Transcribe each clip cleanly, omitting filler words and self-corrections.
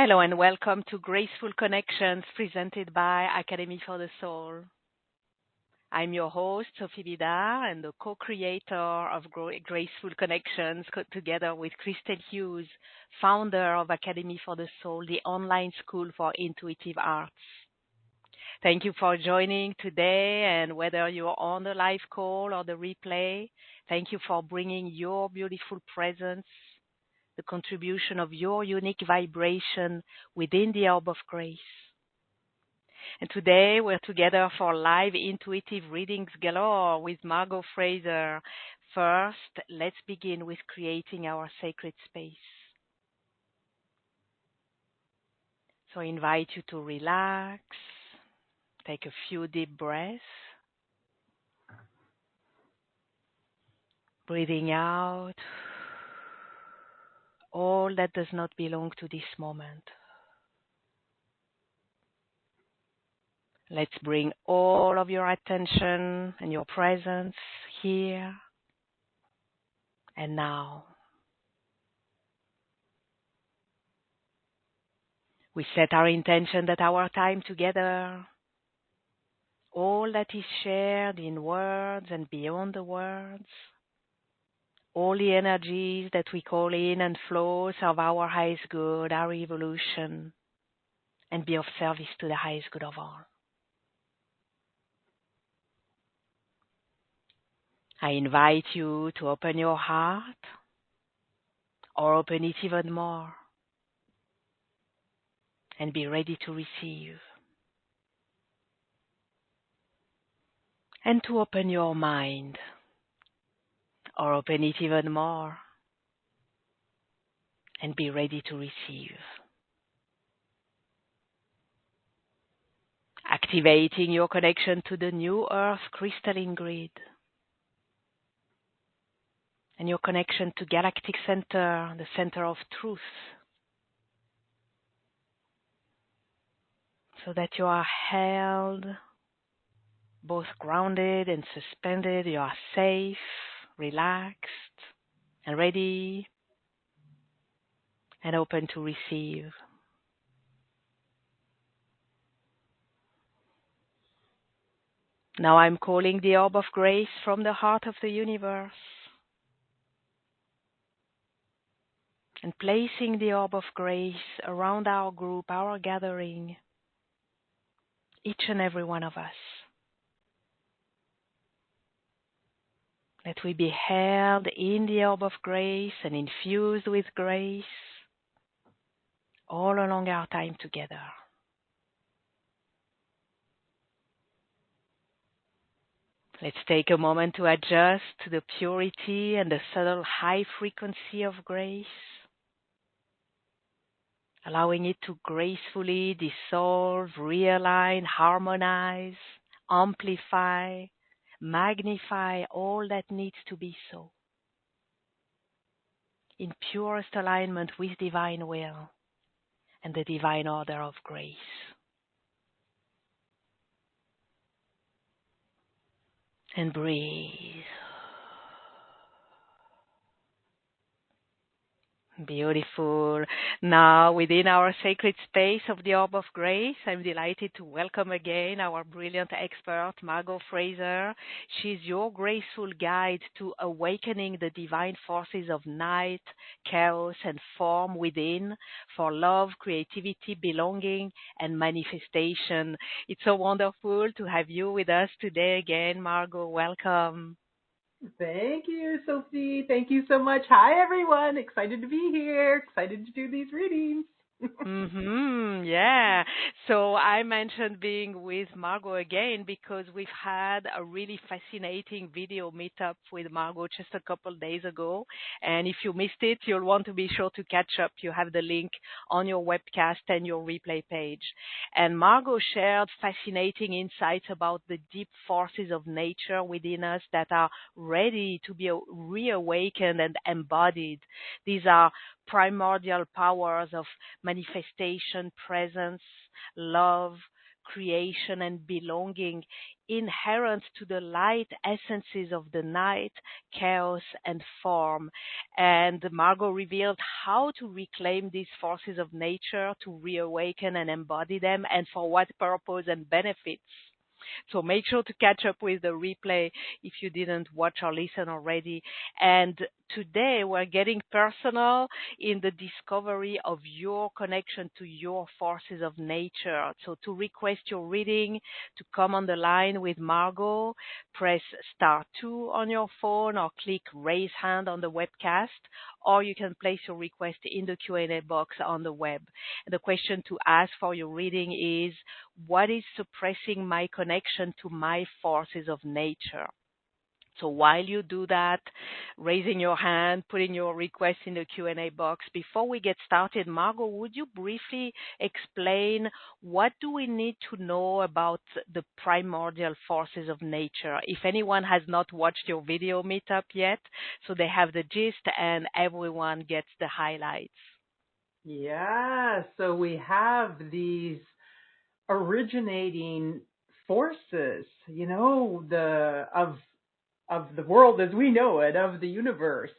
Hello and welcome to Graceful Connections presented by Academy for the Soul. I'm your host, Sophie Bidar, and the co-creator of Graceful Connections together with Christel Hughes, founder of Academy for the Soul, the online school for intuitive arts. Thank you for joining today, and whether you're on the live call or the replay, thank you for bringing your beautiful presence, the contribution of your unique vibration within the orb of grace. And today we're together for live intuitive readings galore with Margo Fraser. First, let's begin with creating our sacred space. So I invite you to relax, take a few deep breaths, breathing out all that does not belong to this moment. Let's bring all of your attention and your presence here and now. We set our intention that our time together, all that is shared in words and beyond the words, all the energies that we call in and flow serve our highest good, our evolution, and be of service to the highest good of all. I invite you to open your heart or open it even more and be ready to receive. And to open your mind or open it even more and be ready to receive. Activating your connection to the new earth crystalline grid and your connection to galactic center, the center of truth, so that you are held, both grounded and suspended. You are safe, relaxed, and ready and open to receive. Now I'm calling the orb of grace from the heart of the universe and placing the orb of grace around our group, our gathering, each and every one of us. That we be held in the orb of grace and infused with grace all along our time together. Let's take a moment to adjust to the purity and the subtle high frequency of grace, allowing it to gracefully dissolve, realign, harmonize, amplify, magnify all that needs to be so, in purest alignment with divine will and the divine order of grace. And breathe. Beautiful. Now, within our sacred space of the Orb of Grace, I'm delighted to welcome again our brilliant expert, Margo Fraser. She's your graceful guide to awakening the divine forces of night, chaos, and form within for love, creativity, belonging, and manifestation. It's so wonderful to have you with us today again, Margo. Welcome. Thank you, Sophie. Thank you so much. Hi, everyone. Excited to be here. Excited to do these readings. Yeah. So I mentioned being with Margo again because we've had a really fascinating video meetup with Margo just a couple of days ago. And if you missed it, you'll want to be sure to catch up. You have the link on your webcast and your replay page. And Margo shared fascinating insights about the deep forces of nature within us that are ready to be reawakened and embodied. These are primordial powers of manifestation, presence, love, creation and belonging inherent to the light essences of the night, chaos, and form. And Margo revealed how to reclaim these forces of nature, to reawaken and embody them, and for what purpose and benefits. So make sure to catch up with the replay if you didn't watch or listen already. And today we're getting personal in the discovery of your connection to your forces of nature. So to request your reading, to come on the line with Margo, press *2 on your phone or click raise hand on the webcast, or you can place your request in the Q&A box on the web. The question to ask for your reading is, what is suppressing my connection to my forces of nature? So while you do that, raising your hand, putting your request in the Q&A box, before we get started, Margo, would you briefly explain what do we need to know about the primordial forces of nature? If anyone has not watched your video meetup yet, so they have the gist and everyone gets the highlights. Yeah, so we have these originating forces, of the world as we know it, of the universe,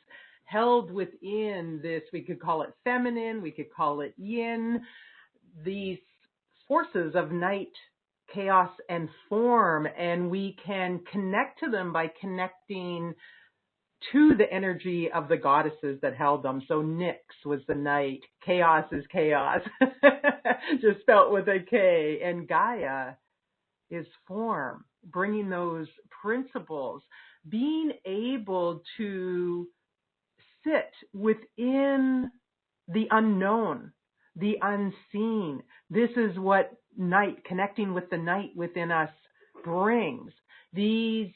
held within this, we could call it feminine, we could call it yin, these forces of night, chaos, and form, and we can connect to them by connecting to the energy of the goddesses that held them. So Nyx was the night, chaos is chaos, just spelt with a K, and Gaia is form, bringing those principles, being able to sit within the unknown, the unseen. This is what night, connecting with the night within us, brings. These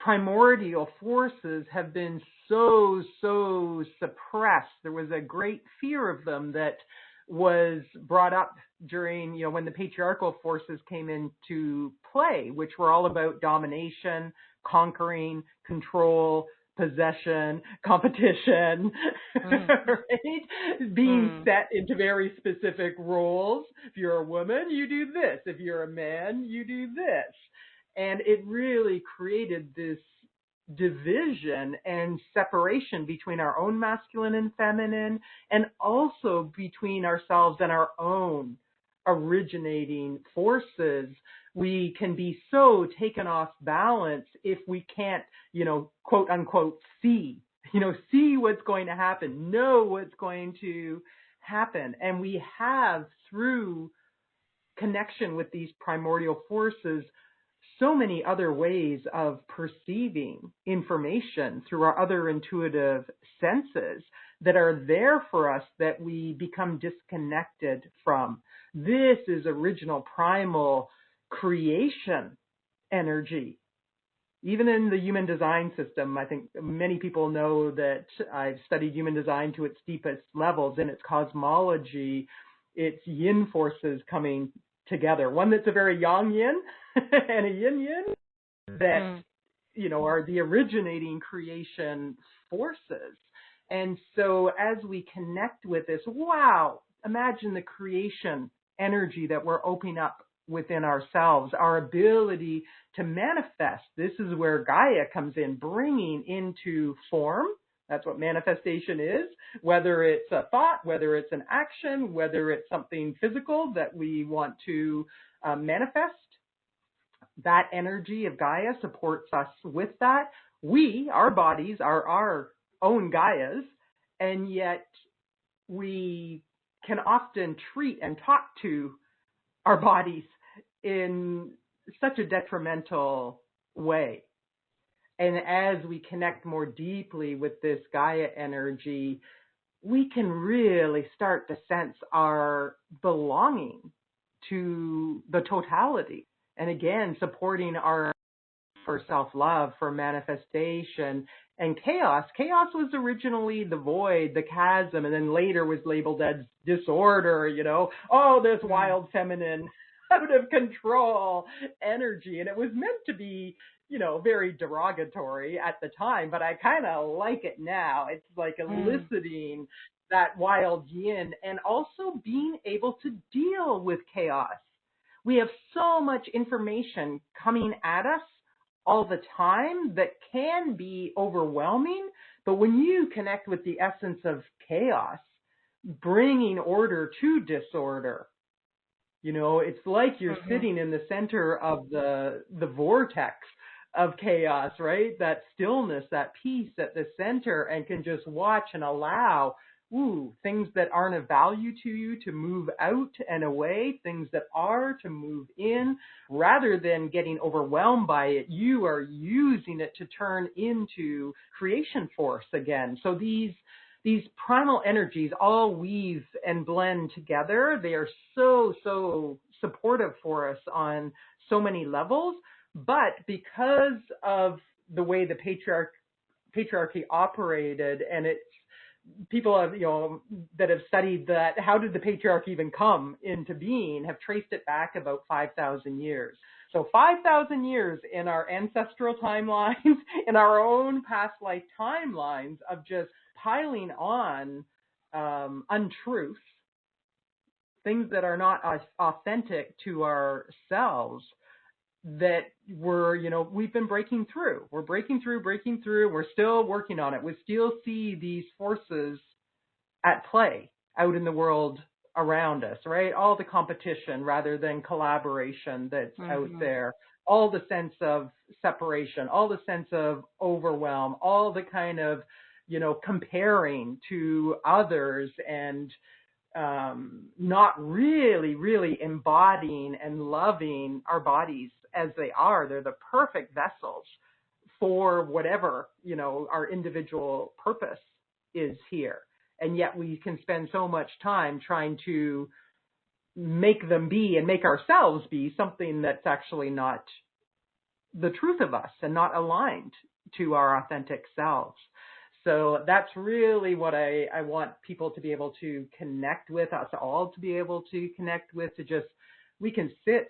primordial forces have been so suppressed. There was a great fear of them that was brought up during, when the patriarchal forces came into play, which were all about domination, conquering, control, possession, competition, right? Being set into very specific roles. If you're a woman, you do this. If you're a man, you do this. And it really created this division and separation between our own masculine and feminine, and also between ourselves and our own originating forces. We can be so taken off balance if we can't, quote unquote, see what's going to happen, know what's going to happen. And we have, through connection with these primordial forces, so many other ways of perceiving information through our other intuitive senses that are there for us that we become disconnected from. This is original primal creation energy. Even in the human design system, I think many people know that I've studied human design to its deepest levels. In its cosmology, it's yin forces coming together. One that's a very yang yin and a yin yin that, are the originating creation forces. And so as we connect with this, wow, imagine the creation energy that we're opening up within ourselves, our ability to manifest. This is where Gaia comes in, bringing into form. That's what manifestation is, whether it's a thought, whether it's an action, whether it's something physical that we want to manifest. That energy of Gaia supports us with that. Our bodies are our own Gaias, and yet we can often treat and talk to our bodies in such a detrimental way. And as we connect more deeply with this Gaia energy, we can really start to sense our belonging to the totality. And again, supporting for self-love, for manifestation, and chaos. Chaos was originally the void, the chasm, and then later was labeled as disorder, this wild feminine, out of control energy. And it was meant to be, very derogatory at the time, but I kind of like it now. It's like eliciting that wild yin and also being able to deal with chaos. we have so much information coming at us all the time that can be overwhelming. But when you connect with the essence of chaos, bringing order to disorder, it's like you're sitting in the center of the vortex of chaos, right? That stillness, that peace at the center, and can just watch and allow things that aren't of value to you to move out and away, things that are to move in. Rather than getting overwhelmed by it, you are using it to turn into creation force again. So these primal energies all weave and blend together. They are so, so supportive for us on so many levels. But because of the way the patriarchy operated, and it's people have, that have studied that, how did the patriarchy even come into being, have traced it back about 5,000 years. So 5,000 years in our ancestral timelines, in our own past life timelines of just piling on untruths, things that are not authentic to ourselves, that we've been breaking through. We're breaking through. We're still working on it. We still see these forces at play out in the world around us, right? All the competition rather than collaboration that's out there. All the sense of separation, all the sense of overwhelm, all the kind of, comparing to others and not really embodying and loving our bodies as they are. They're the perfect vessels for whatever, our individual purpose is here. And yet we can spend so much time trying to make them be and make ourselves be something that's actually not the truth of us and not aligned to our authentic selves. So that's really what I want people to be able to connect with, us all to be able to connect with, we can sit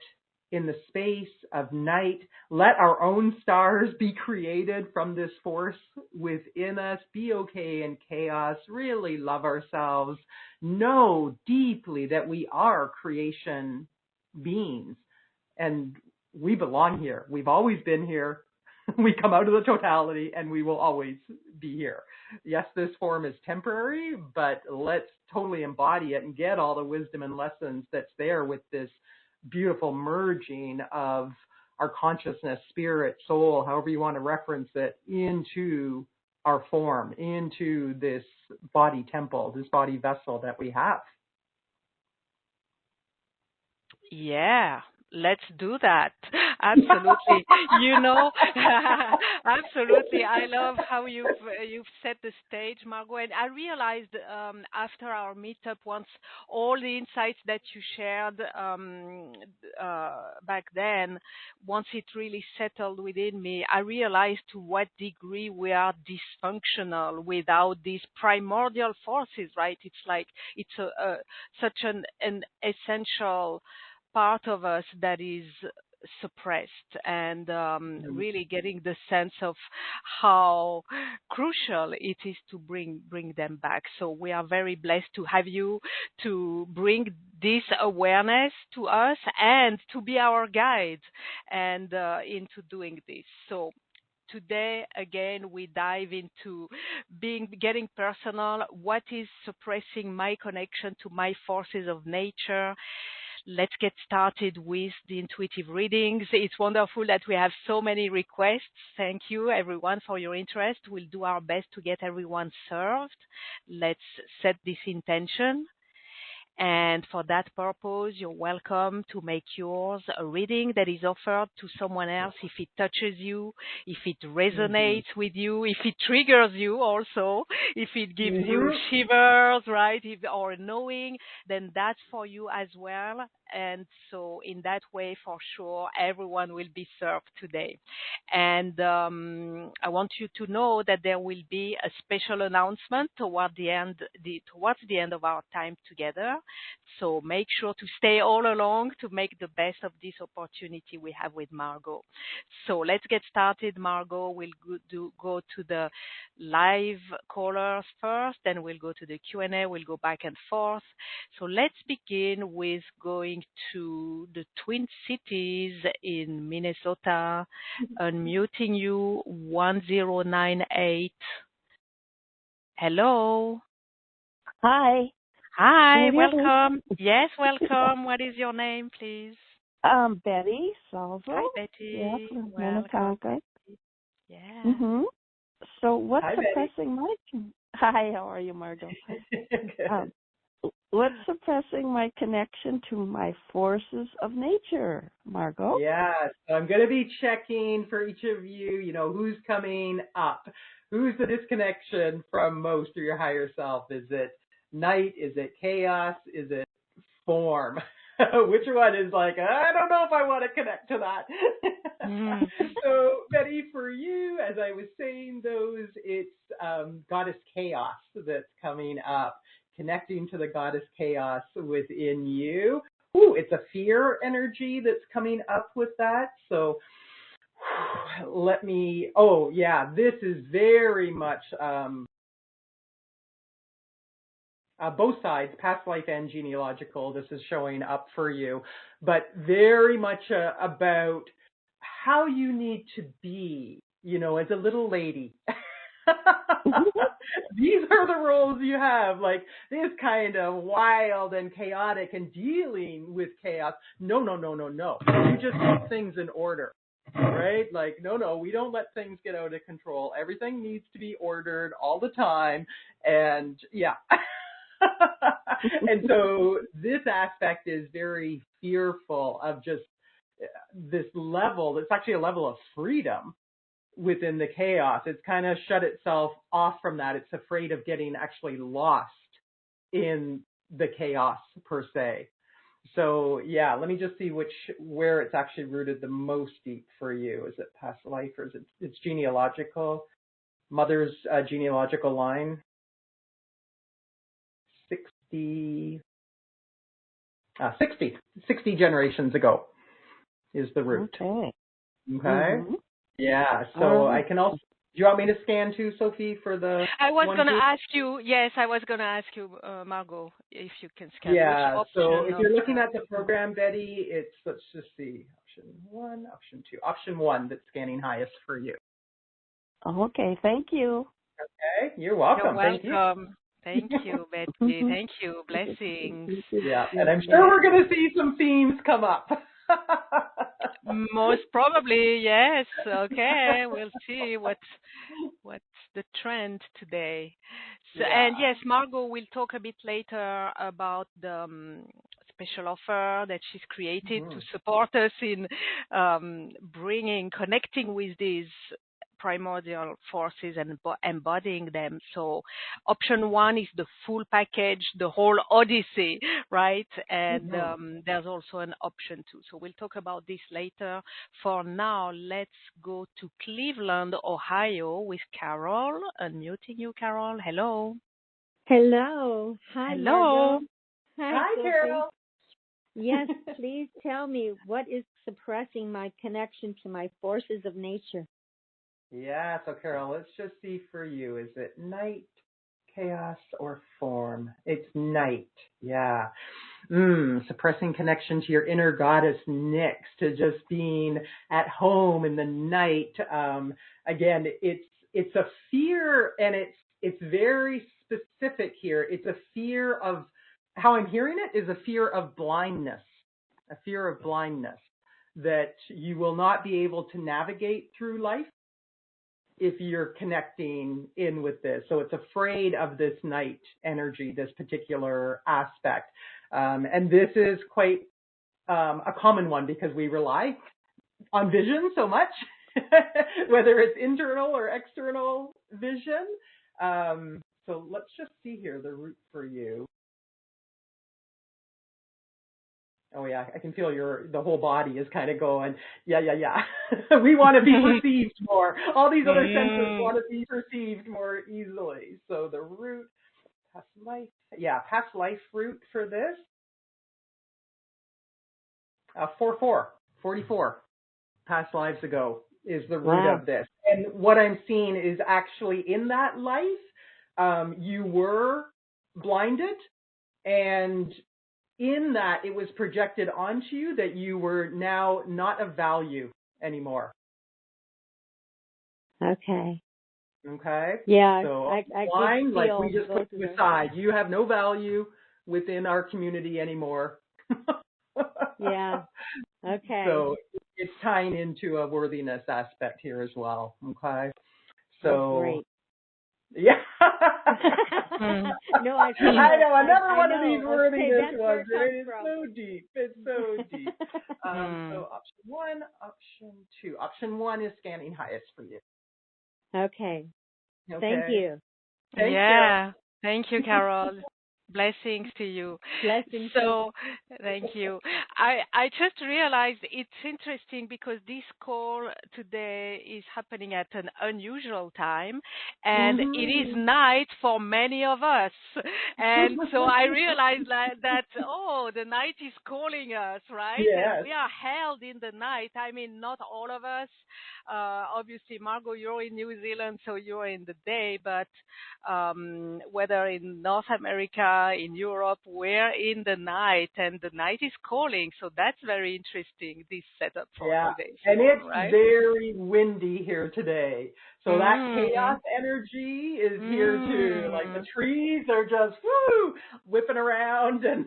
in the space of night, let our own stars be created from this force within us, be okay in chaos, really love ourselves, know deeply that we are creation beings and we belong here. We've always been here. We come out of the totality and we will always be here. Yes, this form is temporary, but let's totally embody it and get all the wisdom and lessons that's there with this beautiful merging of our consciousness, spirit, soul, however you want to reference it, into our form, into this body temple, this body vessel that we have. Yeah. Let's do that. Absolutely. Absolutely. I love how you've set the stage, Margo. And I realized after our meetup, once all the insights that you shared back then, once it really settled within me, I realized to what degree we are dysfunctional without these primordial forces, right? It's like it's such an essential part of us that is suppressed, and really getting the sense of how crucial it is to bring them back. So we are very blessed to have you to bring this awareness to us and to be our guide and into doing this. So today, again, we dive into getting personal. What is suppressing my connection to my forces of nature? Let's get started with the intuitive readings. It's wonderful that we have so many requests. Thank you, everyone, for your interest. We'll do our best to get everyone served. Let's set this intention. And for that purpose, you're welcome to make yours a reading that is offered to someone else if it touches you, if it resonates with you, if it triggers you also, if it gives you shivers, right, or knowing, then that's for you as well. And so in that way, for sure, everyone will be served today. And I want you to know that there will be a special announcement towards the end of our time together. So make sure to stay all along to make the best of this opportunity we have with Margo. So let's get started, Margo. We'll go to the live callers first, then we'll go to the Q&A. We'll go back and forth. So let's begin with going going to the Twin Cities in Minnesota. Unmuting you 1098. Hello. Hi. Hi, Can you hear me? welcome. Yes, welcome. What is your name, please? Betty Salvo. Hi, Yeah, Betty. from Welcome. Minnetonka. Yeah. So what's Hi, Betty. suppressing my... Hi, how are you, Margo? Good. What's suppressing my connection to my forces of nature, Margo? Yeah, so I'm going to be checking for each of you, who's coming up. Who's the disconnection from most through your higher self? Is it night? Is it chaos? Is it form? Which one is like, I don't know if I want to connect to that. So, Betty, for you, as I was saying those, it's Goddess Chaos that's coming up, connecting to the Goddess Chaos within you. Ooh, it's a fear energy that's coming up with that. So this is very much both sides, past life and genealogical. This is showing up for you, but very much about how you need to be, as a little lady. These are the roles you have, like this kind of wild and chaotic and dealing with chaos. No. You just keep things in order, right? Like, no, we don't let things get out of control. Everything needs to be ordered all the time. And yeah. And so this aspect is very fearful of just this level. It's actually a level of freedom within the chaos. It's kind of shut itself off from that. It's afraid of getting actually lost in the chaos per se. So yeah, let me just see where it's actually rooted the most deep for you. Is it past life or is it's genealogical? Mother's genealogical line? 60 generations ago is the root. Okay. Yeah, so I can also, do you want me to scan too, Sophie, for the I was going to ask you, Margo, if you can scan. Yeah, which so option if you're looking at the program, Betty, let's just see, option 1, option 2. Option 1 that's scanning highest for you. Okay, thank you. Okay, you're welcome. You're welcome. Thank you, Betty. Thank you. Blessings. Yeah, and I'm sure we're going to see some themes come up. Most probably, yes. Okay, we'll see what's the trend today. So, Yeah. And yes, Margo will talk a bit later about the special offer that she's created to support us in connecting with these primordial forces and embodying them. So option 1 is the full package, the whole Odyssey, right? And there's also an option 2. So we'll talk about this later. For now, let's go to Cleveland, Ohio with Carol. Unmuting you, Carol. Hello. Hello. Hi, Hello. Margo. Hi, Sophie. Carol. Yes, please tell me what is suppressing my connection to my forces of nature. Yeah, so Carol, let's just see for you. Is it night, chaos, or form? It's night. Yeah. Suppressing connection to your inner goddess Nyx, to just being at home in the night. Again, it's a fear, and it's very specific here. It's a fear of, how I'm hearing it is a fear of blindness, that you will not be able to navigate through life if you're connecting in with this. So it's afraid of this night energy, this particular aspect. And this is quite a common one because we rely on vision so much, whether it's internal or external vision. So let's just see here, the root for you. Oh yeah, I can feel the whole body is kind of going, yeah. We want to be perceived more. All these other senses want to be perceived more easily. So the root, past life root for this. 44, past lives ago is the root of this. And what I'm seeing is actually in that life, you were blinded and in that it was projected onto you that you were now not of value anymore. Okay. Okay? Yeah, So I line, did like feel we just both put of you those. aside. You have no value within our community anymore. Yeah. Okay. So it's tying into a worthiness aspect here as well. Okay. So Oh, great. yeah. No, I I know another I one of know. these Okay, worthiness that's where ones. it comes It's from. so deep. It's so deep. So option 1, option 2. Option 1 is scanning highest for you. Okay. Okay. Thank you. Thanks, Yeah. Thank you, Carol. Blessings to you. Blessings. So, thank you. I just realized it's interesting because this call today is happening at an unusual time, and it is night for many of us. And so I realized that, oh, the night is calling us, right? And Yes. we are held in the night. I mean, not all of us. Obviously, Margo, you're in New Zealand, so you're in the day, but whether in North America, in Europe, we're in the night, and the night is calling. So that's very interesting, this setup for today's And call, it's right? very windy here today. So that chaos energy is here too. Like the trees are just whipping around and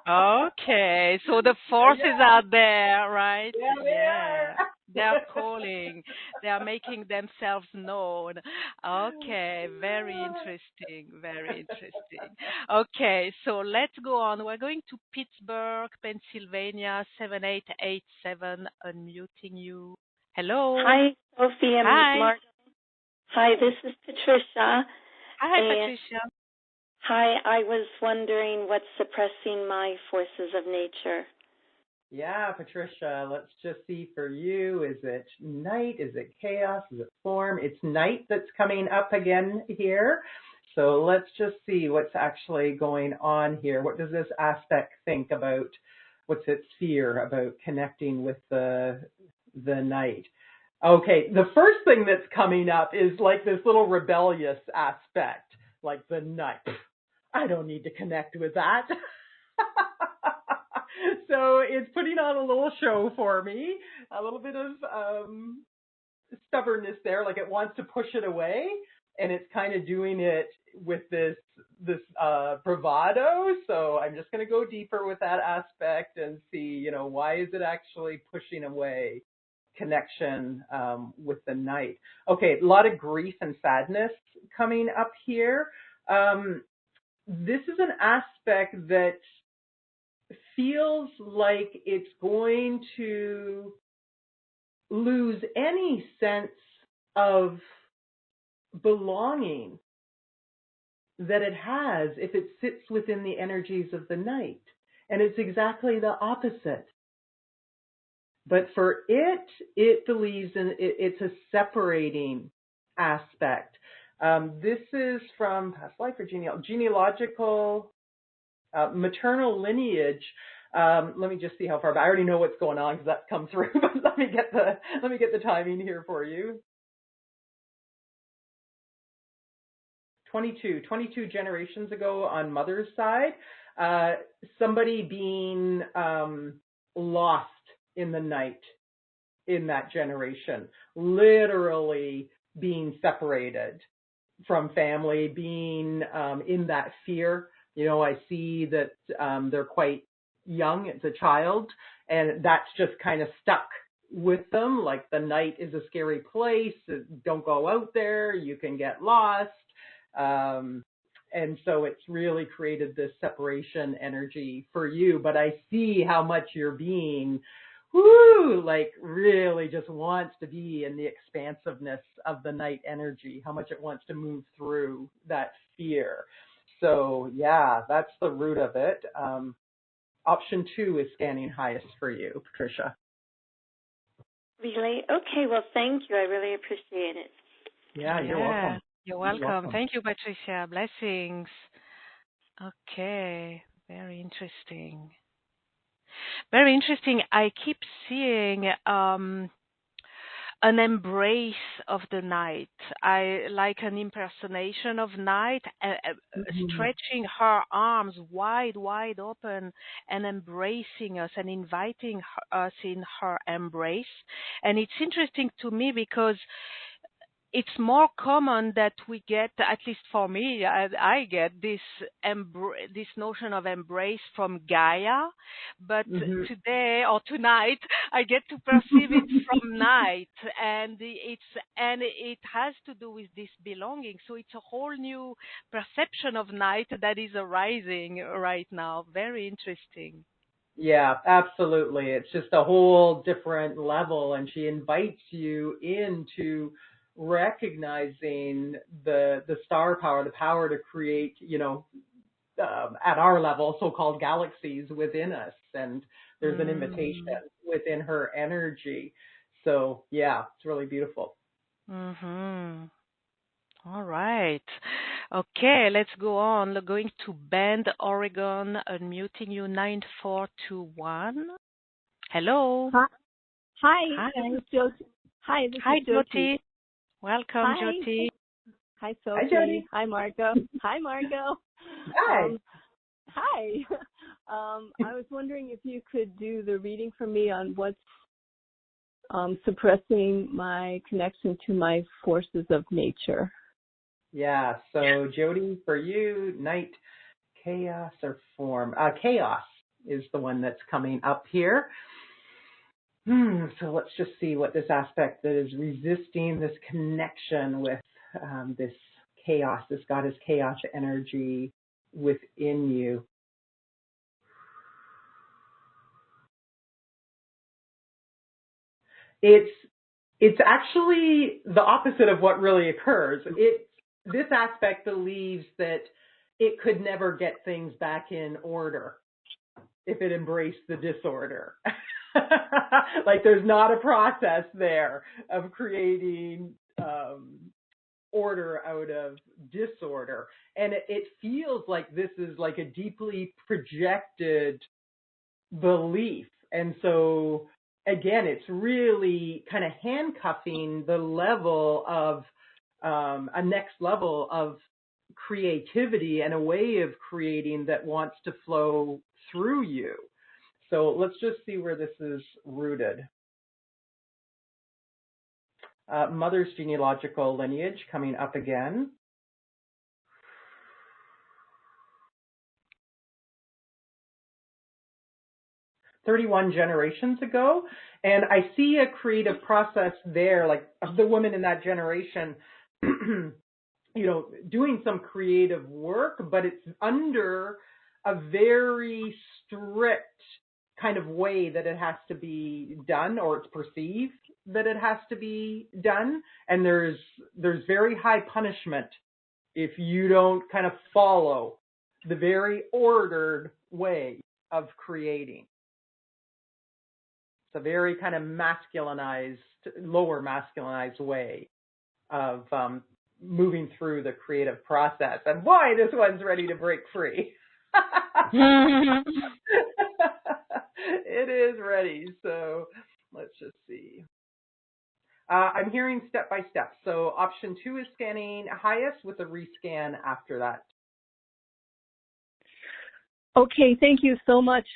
Okay, so the forces are there, right? Yeah, they are. They're calling. They are making themselves known. Okay, very interesting. Very interesting. Okay, so let's go on. We're going to Pittsburgh, Pennsylvania, 7887, unmuting you. Hello. Hi, Sophie and Hi. Mark. Hi, this is Patricia. Hi, And Patricia. hi, I was wondering what's suppressing my forces of nature. Yeah, Patricia, let's just see for you. Is it night? Is it chaos? Is it form? It's night that's coming up again here. So let's just see what's actually going on here. What does this aspect think about? What's its fear about connecting with the night? Okay, the first thing that's coming up is like this little rebellious aspect, like the night. I don't need to connect with that. So it's putting on a little show for me, a little bit of stubbornness there, like it wants to push it away, and it's kind of doing it with this bravado. So I'm just going to go deeper with that aspect and see, why is it actually pushing away connection with the night? Okay, a lot of grief and sadness coming up here. This is an aspect that feels like it's going to lose any sense of belonging that it has if it sits within the energies of the night. And it's exactly the opposite. But for it believes in it's a separating aspect. This is from past life or genealogical maternal lineage. Let me just see how far back. I already know what's going on because that's come through. But let me get the timing here for you. 22 generations ago on mother's side, somebody being lost in the night in that generation, literally being separated from family, being in that fear. I see that they're quite young. It's a child, and that's just kind of stuck with them. Like the night is a scary place. Don't go out there. You can get lost. And so it's really created this separation energy for you. But I see how much you're being, like really just wants to be in the expansiveness of the night energy, how much it wants to move through that fear. So yeah, that's the root of it. Option 2 is scanning highest for you, Patricia. Really? Okay, well, thank you. I really appreciate it. Yeah, you're welcome. You're welcome. Thank you, Patricia. Blessings. Okay, very interesting. Very interesting. I keep seeing an embrace of the night. I like an impersonation of night, Mhm. stretching her arms wide, wide open and embracing us and inviting us in her embrace. And it's interesting to me because it's more common that we get, at least for me, I get this notion of embrace from Gaia, but Mhm. today or tonight I get to perceive it from night, and it has to do with this belonging. So it's a whole new perception of night that is arising right now. Very interesting. Yeah, absolutely. It's just a whole different level, and she invites you into recognizing the star power, the power to create, at our level, so-called galaxies within us, and there's an invitation Mm. within her energy. So yeah, it's really beautiful. Mhm. All right. Okay, let's go on. Going to Bend, Oregon, unmuting you 9421. Hello. Hi, hi, Hi. this is Jyoti. Hi, this Hi, is Jyoti. Jyoti. Welcome, Hi, Jyoti. hi, Hi, Sophie. Jody. Hi, Margo. Hi, Margo. Hi. Hi. I was wondering if you could do the reading for me on what's suppressing my connection to my forces of nature. Yeah. So Jody, for you, night, chaos, or form. Chaos is the one that's coming up here. So let's just see what this aspect that is resisting this connection with this chaos, this goddess chaos energy within you. It's actually the opposite of what really occurs. This aspect believes that it could never get things back in order if it embraced the disorder. Like there's not a process there of creating order out of disorder. And it feels like this is like a deeply projected belief. And so again, it's really kind of handcuffing the level of a next level of creativity and a way of creating that wants to flow through you. So let's just see where this is rooted. Mother's genealogical lineage coming up again. "31 generations ago," and I see a creative process there, like of the women in that generation, doing some creative work, but it's under a very strict kind of way that it has to be done, or it's perceived that it has to be done, and there's very high punishment if you don't kind of follow the very ordered way of creating. It's a very kind of masculinized, lower masculinized way of moving through the creative process. And boy, this one's ready to break free. It is ready. So let's just see. I'm hearing step by step. So option 2 is scanning highest with a rescan after that. Okay, thank you so much.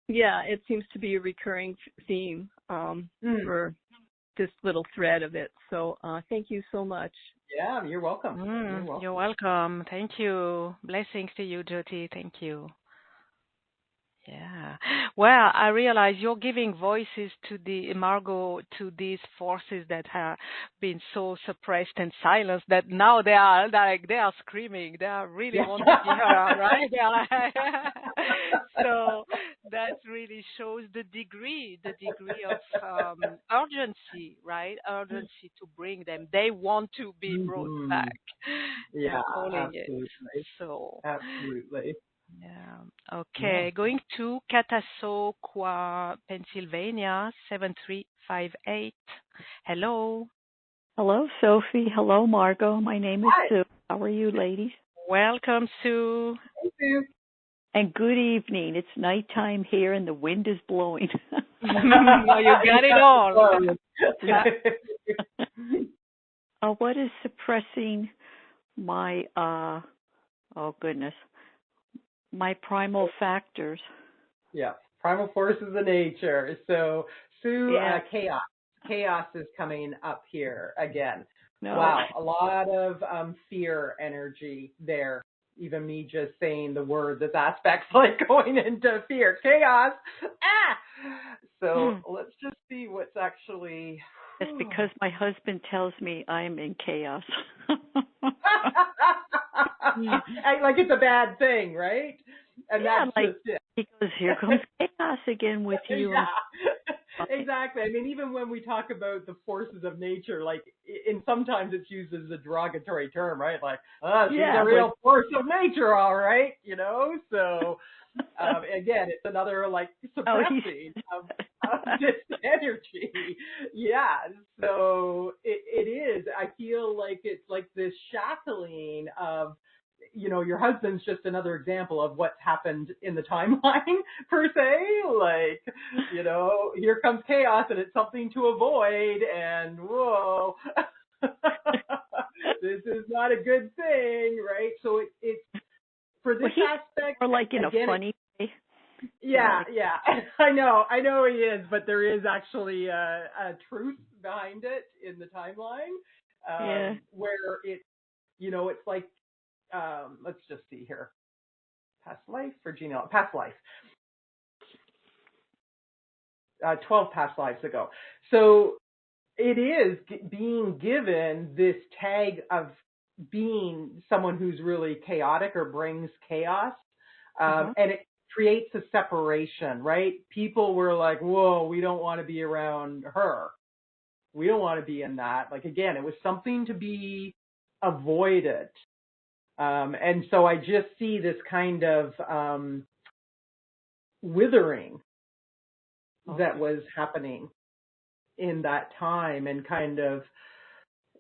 Yeah, it seems to be a recurring theme for this little thread of it. So thank you so much. Yeah, you're welcome. You're welcome. Thank you. Blessings to you, Jyoti. Thank you. Yeah. Well, I realize you're giving voices to Margo, to these forces that have been so suppressed and silenced that now they are screaming. They are really want to be heard, right? They are like so that really shows the degree of urgency, right? Urgency to bring them. They want to be brought back. Yeah, They're calling absolutely. it. So Absolutely. yeah. Okay. Going to Catasauqua, Pennsylvania, 7358. Hello. Hello, Sophie. Hello, Margo. My name is Hi. Sue. How are you, ladies? Welcome, Sue. Thank you. And good evening. It's nighttime here and the wind is blowing. Well, you got it all. What is suppressing my, my primal factors? Yeah, primal forces of nature. So, Sue, chaos. Chaos is coming up here again. No. Wow, a lot of fear energy there. Even me just saying the word, this aspect's like going into fear. Chaos. So let's just see what's actually... It's because my husband tells me I'm in chaos. Like it's a bad thing, right? And that's just it. He goes, here comes chaos again with you. Yeah. Exactly. I mean, even when we talk about the forces of nature, like, and sometimes it's used as a derogatory term, right? Like, she's a real force of nature, all right, you know? So, again, it's another, like, suppressing of this energy. Yeah. So it is. I feel like it's like this shackling of, you know, your husband's just another example of what's happened in the timeline, per se. Like, you know, here comes chaos and it's something to avoid, and whoa, this is not a good thing, right? So it's for this aspect. Or like in a funny way. Yeah, yeah. I know he is, but there is actually a truth behind it in the timeline, where it's, you know, it's like, let's just see here. Past life or genealogy? Past life. 12 past lives ago. So it is being given this tag of being someone who's really chaotic or brings chaos. And it creates a separation, right? People were like, whoa, we don't want to be around her. We don't want to be in that. Like, again, it was something to be avoided. And so I just see this kind of withering that was happening in that time, and kind of,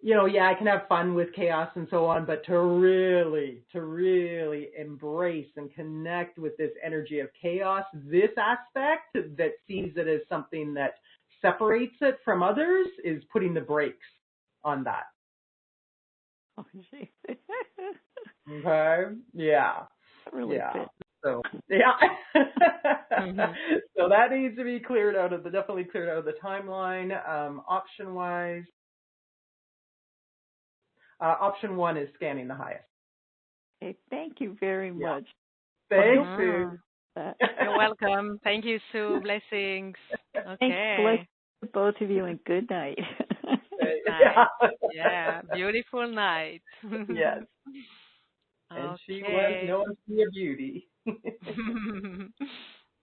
you know, I can have fun with chaos and so on, but to really embrace and connect with this energy of chaos, this aspect that sees it as something that separates it from others, is putting the brakes on that. Oh, geez. Okay. Yeah. Really fit. So so that needs to be cleared out of definitely cleared out of the timeline. Option wise, option 1 is scanning the highest. Okay, thank you very much. Thanks, Sue. You're welcome. Thank you, Sue. Blessings. Okay. Thanks, blessings to both of you, and good night. Night. Yeah, beautiful night. Yes. And she was known to be a beauty.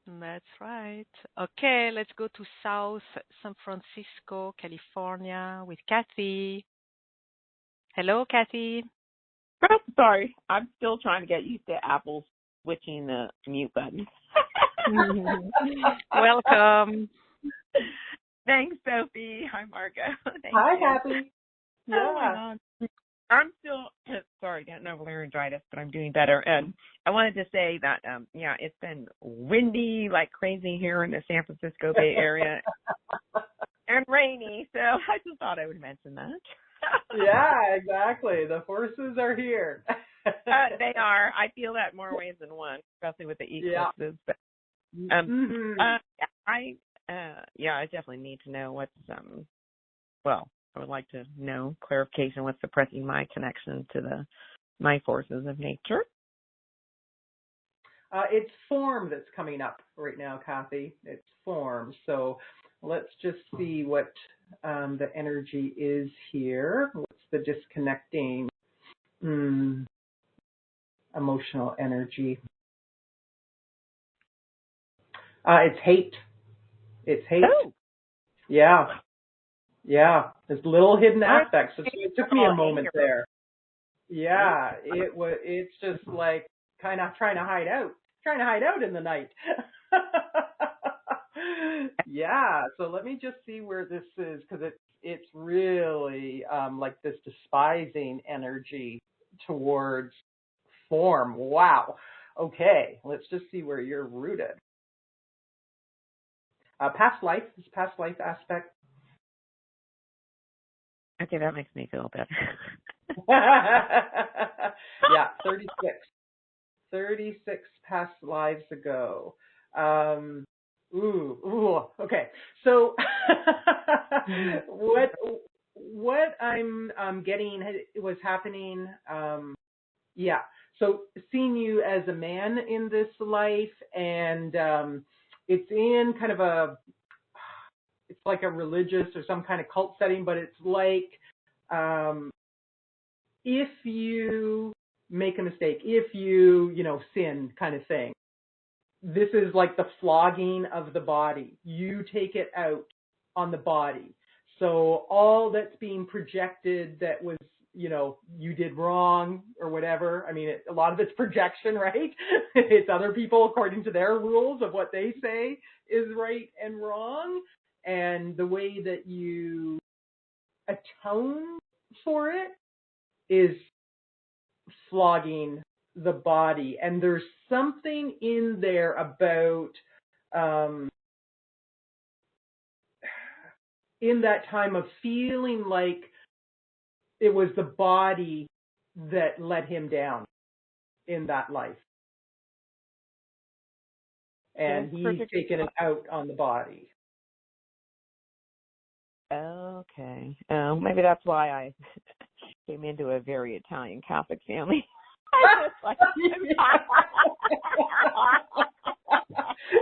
That's right. Okay, let's go to South San Francisco, California with Kathy. Hello, Kathy. Sorry, I'm still trying to get used to Apple switching the mute button. Welcome. Thanks, Sophie. Hi, Margo. Hi, Kathy. Yeah. Oh my God. I'm still, sorry, getting over laryngitis, but I'm doing better. And I wanted to say that, it's been windy like crazy here in the San Francisco Bay Area and rainy. So I just thought I would mention that. Yeah, exactly. The forces are here. They are. I feel that more ways than one, especially with the eclipses. But, I definitely need to know what's, I would like to know clarification what's suppressing my connection to my forces of nature. It's form that's coming up right now, Kathy. It's form. So let's just see what the energy is here. What's the disconnecting emotional energy? It's hate. It's hate. Oh. Yeah. Yeah. There's little hidden aspects. It took me a moment there. Yeah. It's just like kind of trying to hide out in the night. Yeah. So let me just see where this is, because it's really like this despising energy towards form. Wow. Okay, let's just see where you're rooted. Past life, this past life aspect. Okay, that makes me feel better. Yeah, 36 past lives ago. Okay. So what I'm getting was happening. Yeah. So seeing you as a man in this life, and it's in kind of it's like a religious or some kind of cult setting, but it's like if you make a mistake, if you sin kind of thing. This is like the flogging of the body. You take it out on the body. So all that's being projected that was, you did wrong or whatever. I mean, a lot of it's projection, right? It's other people according to their rules of what they say is right and wrong. And the way that you atone for it is flogging the body. And there's something in there about in that time of feeling like it was the body that let him down in that life. And he's taken it out on the body. Okay. Maybe that's why I came into a very Italian Catholic family.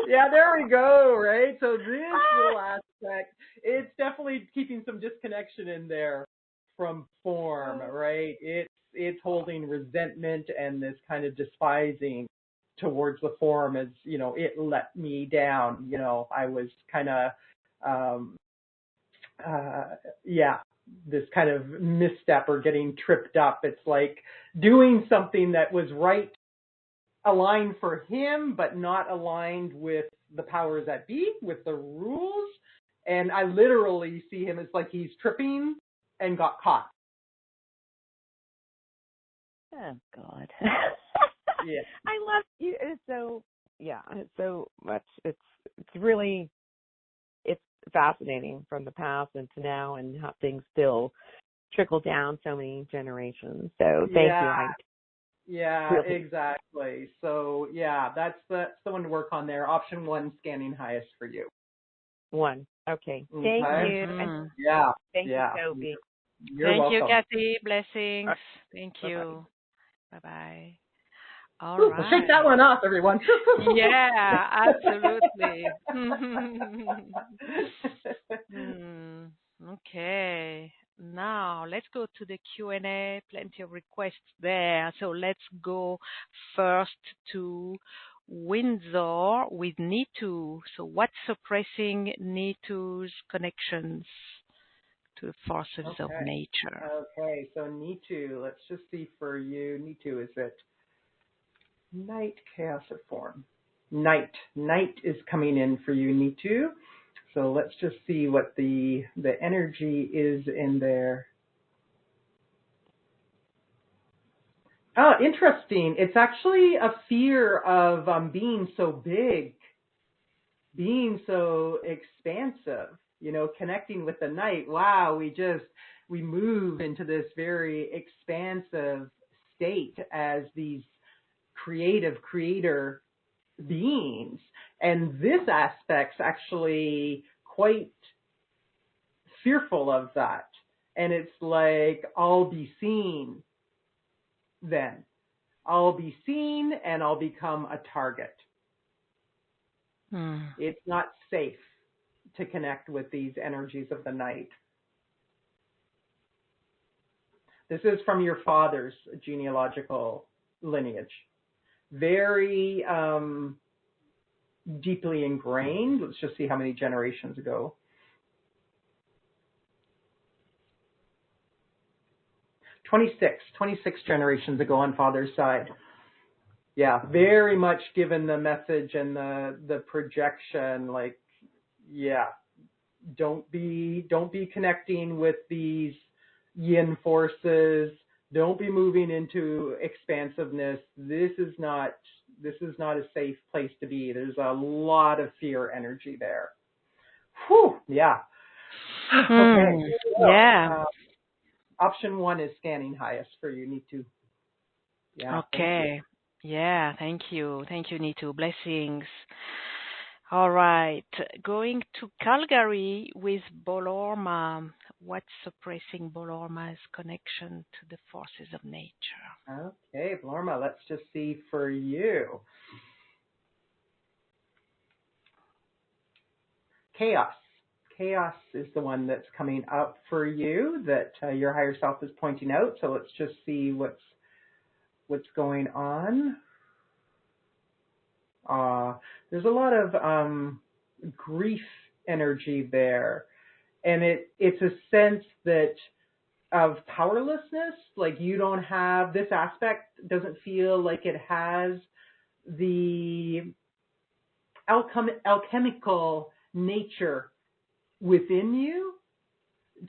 Yeah, there we go, right? So this little aspect, it's definitely keeping some disconnection in there from form, right? It's holding resentment and this kind of despising towards the form as, it let me down. I was kind of, this kind of misstep or getting tripped up. It's like doing something that was right, aligned for him, but not aligned with the powers that be, with the rules. And I literally see him as like he's tripping and got caught. Oh, God. Yeah. I love you. It's so much. It's really, it's fascinating from the past and to now, and how things still trickle down so many generations. So thank you. Yeah, exactly. So that's the one to work on there. Option 1, scanning highest for you. 1. Okay. Thank you. Mm-hmm. Thank you, Sophie. You're welcome. You, Kathy. Blessings. Thank you. Bye-bye. All right. Shake that one off, everyone. Yeah, absolutely. Okay. Now let's go to the Q&A. Plenty of requests there. So let's go first to Windsor with Nitu. So what's suppressing Nitu's connections to the forces of nature? Okay, so Nitu, let's just see for you. Nitu, is it night, chaos, or form? Night. Night is coming in for you, Nitu. So let's just see what the energy is in there. Oh, interesting. It's actually a fear of being so big, being so expansive, connecting with the night. Wow, we move into this very expansive state as these creator beings. And this aspect's actually quite fearful of that. And it's like, I'll be seen then. I'll be seen and I'll become a target. It's not safe to connect with these energies of the night. This is from your father's genealogical lineage. Very deeply ingrained. Let's just see how many generations ago. 26 generations ago on father's side. Yeah, very much given the message and the projection, like, don't be connecting with these yin forces. Don't be moving into expansiveness. This is not This is not a safe place to be. There's a lot of fear energy there. Whew, yeah. Okay. Yeah. Option 1 is scanning highest for you, Neetu. Yeah. Okay. Yeah, thank you. Thank you, Neetu. Blessings. All right. Going to Calgary with Bolorma. What's suppressing Bolorma's connection to the forces of nature? Okay, Bolorma, let's just see for you. Chaos. Chaos is the one that's coming up for you that your higher self is pointing out. So let's just see what's going on. There's a lot of grief energy there, and it's a sense that of powerlessness, like you don't have, this aspect doesn't feel like it has the alchemical nature within you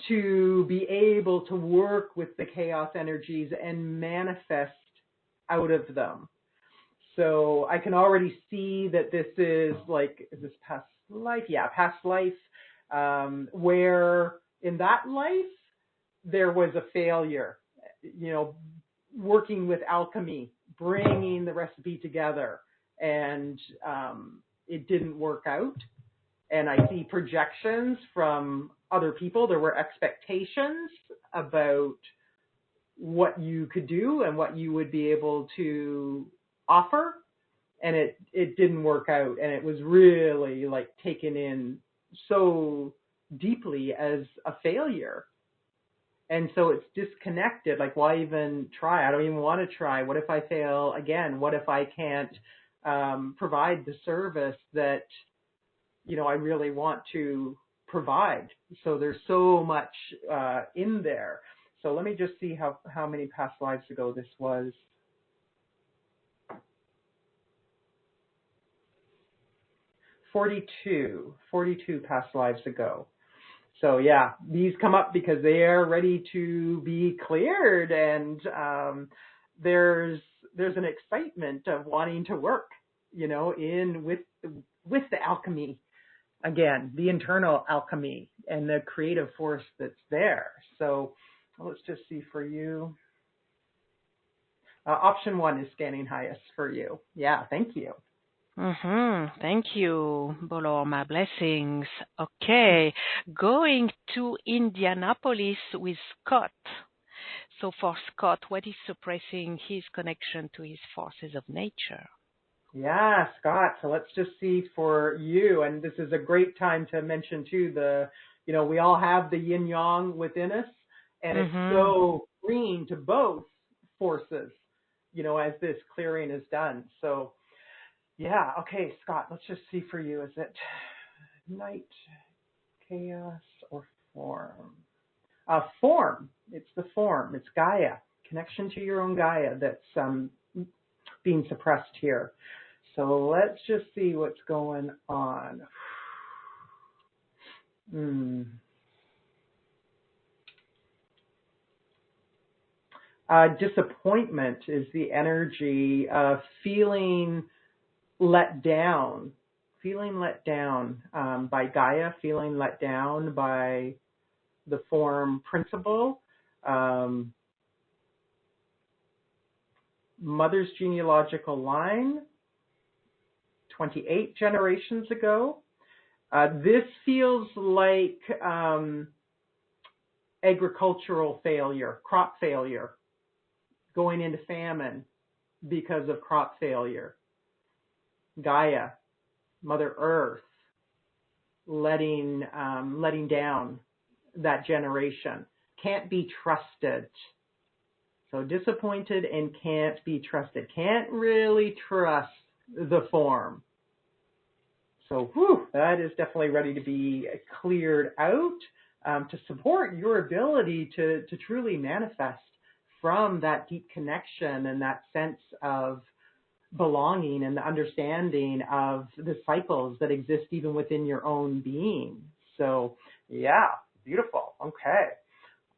to be able to work with the chaos energies and manifest out of them. So I can already see that this is like, is this past life? Yeah, past life, where in that life there was a failure, working with alchemy, bringing the recipe together, and it didn't work out. And I see projections from other people. There were expectations about what you could do and what you would be able to offer, and it didn't work out, and it was really like taken in so deeply as a failure. And so it's disconnected. Like, why even try? I don't even want to try. What if I fail again? What if I can't provide the service that I really want to provide? So there's so much in there. So let me just see how many past lives ago this was. 42 past lives ago. So yeah, these come up because they are ready to be cleared, and there's an excitement of wanting to work, in with the alchemy, again, the internal alchemy and the creative force that's there. So let's just see for you. Option 1 is scanning highest for you. Yeah, thank you. Thank you, Bolorma. Blessings. Okay, going to Indianapolis with Scott. So for Scott, what is suppressing his connection to his forces of nature? Yeah, Scott. So let's just see for you. And this is a great time to mention too, we all have the yin yang within us, and it's so green to both forces, as this clearing is done. So yeah, okay, Scott, let's just see for you. Is it night, chaos, or form? Form. It's the form. It's Gaia. Connection to your own Gaia that's being suppressed here. So let's just see what's going on. Disappointment is the energy of feeling let down by Gaia, feeling let down by the form principle. Mother's genealogical line, 28 generations ago. This feels like agricultural failure, crop failure, going into famine because of crop failure. Gaia, Mother Earth, letting down that generation. Can't be trusted. So disappointed and can't be trusted. Can't really trust the form. So that is definitely ready to be cleared out to support your ability to truly manifest from that deep connection and that sense of belonging and the understanding of the cycles that exist even within your own being. So yeah, beautiful. Okay.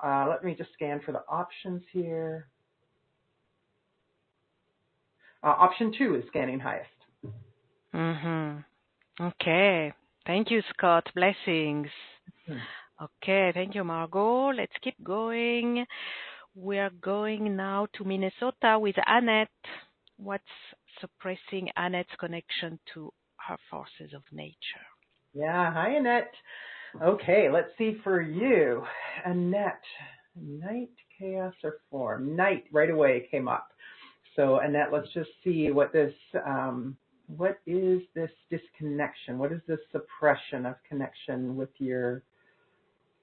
Let me just scan for the options here. Option 2 is scanning highest. Okay. Thank you, Scott. Blessings. Okay. Thank you, Margo. Let's keep going. We are going now to Minnesota with Annette. What's suppressing Annette's connection to her forces of nature? Yeah. Hi, Annette. Okay. Let's see for you. Annette, night, chaos, or form? Night right away came up. So, Annette, let's just see what this, what is this disconnection? What is this suppression of connection with your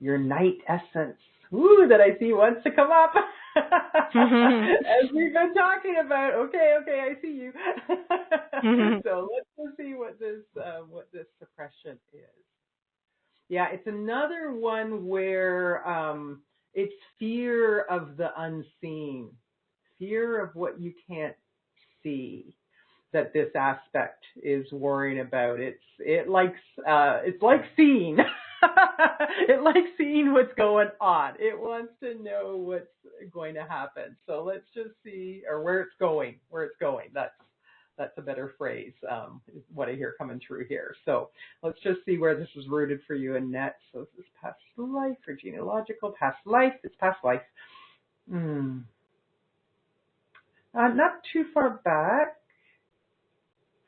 night essence? Ooh, that I see wants to come up. As we've been talking about. Okay, I see you. So let's just see what this suppression is. Yeah, it's another one where it's fear of the unseen, fear of what you can't see, that this aspect is worrying about. It's like seeing. It likes seeing what's going on. It wants to know what's going to happen. So let's just see, or where it's going. That's a better phrase, is what I hear coming through here. So let's just see where this is rooted for you, Annette. So is this past life or genealogical? Past life. It's past life. Not too far back.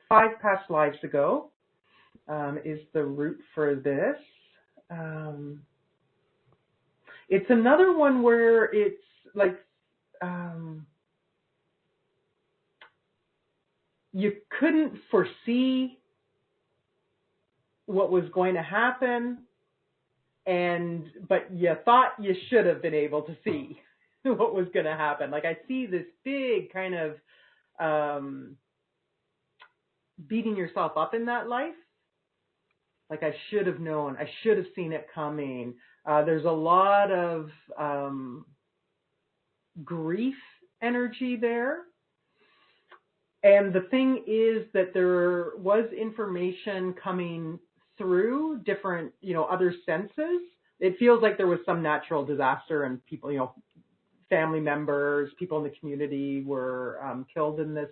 5 past lives ago is the root for this. It's another one where it's like you couldn't foresee what was going to happen, but you thought you should have been able to see what was going to happen. Like I see this big kind of beating yourself up in that life. Like I should have known, I should have seen it coming. There's a lot of grief energy there. And the thing is that there was information coming through different, other senses. It feels like there was some natural disaster and people, family members, people in the community were killed in this.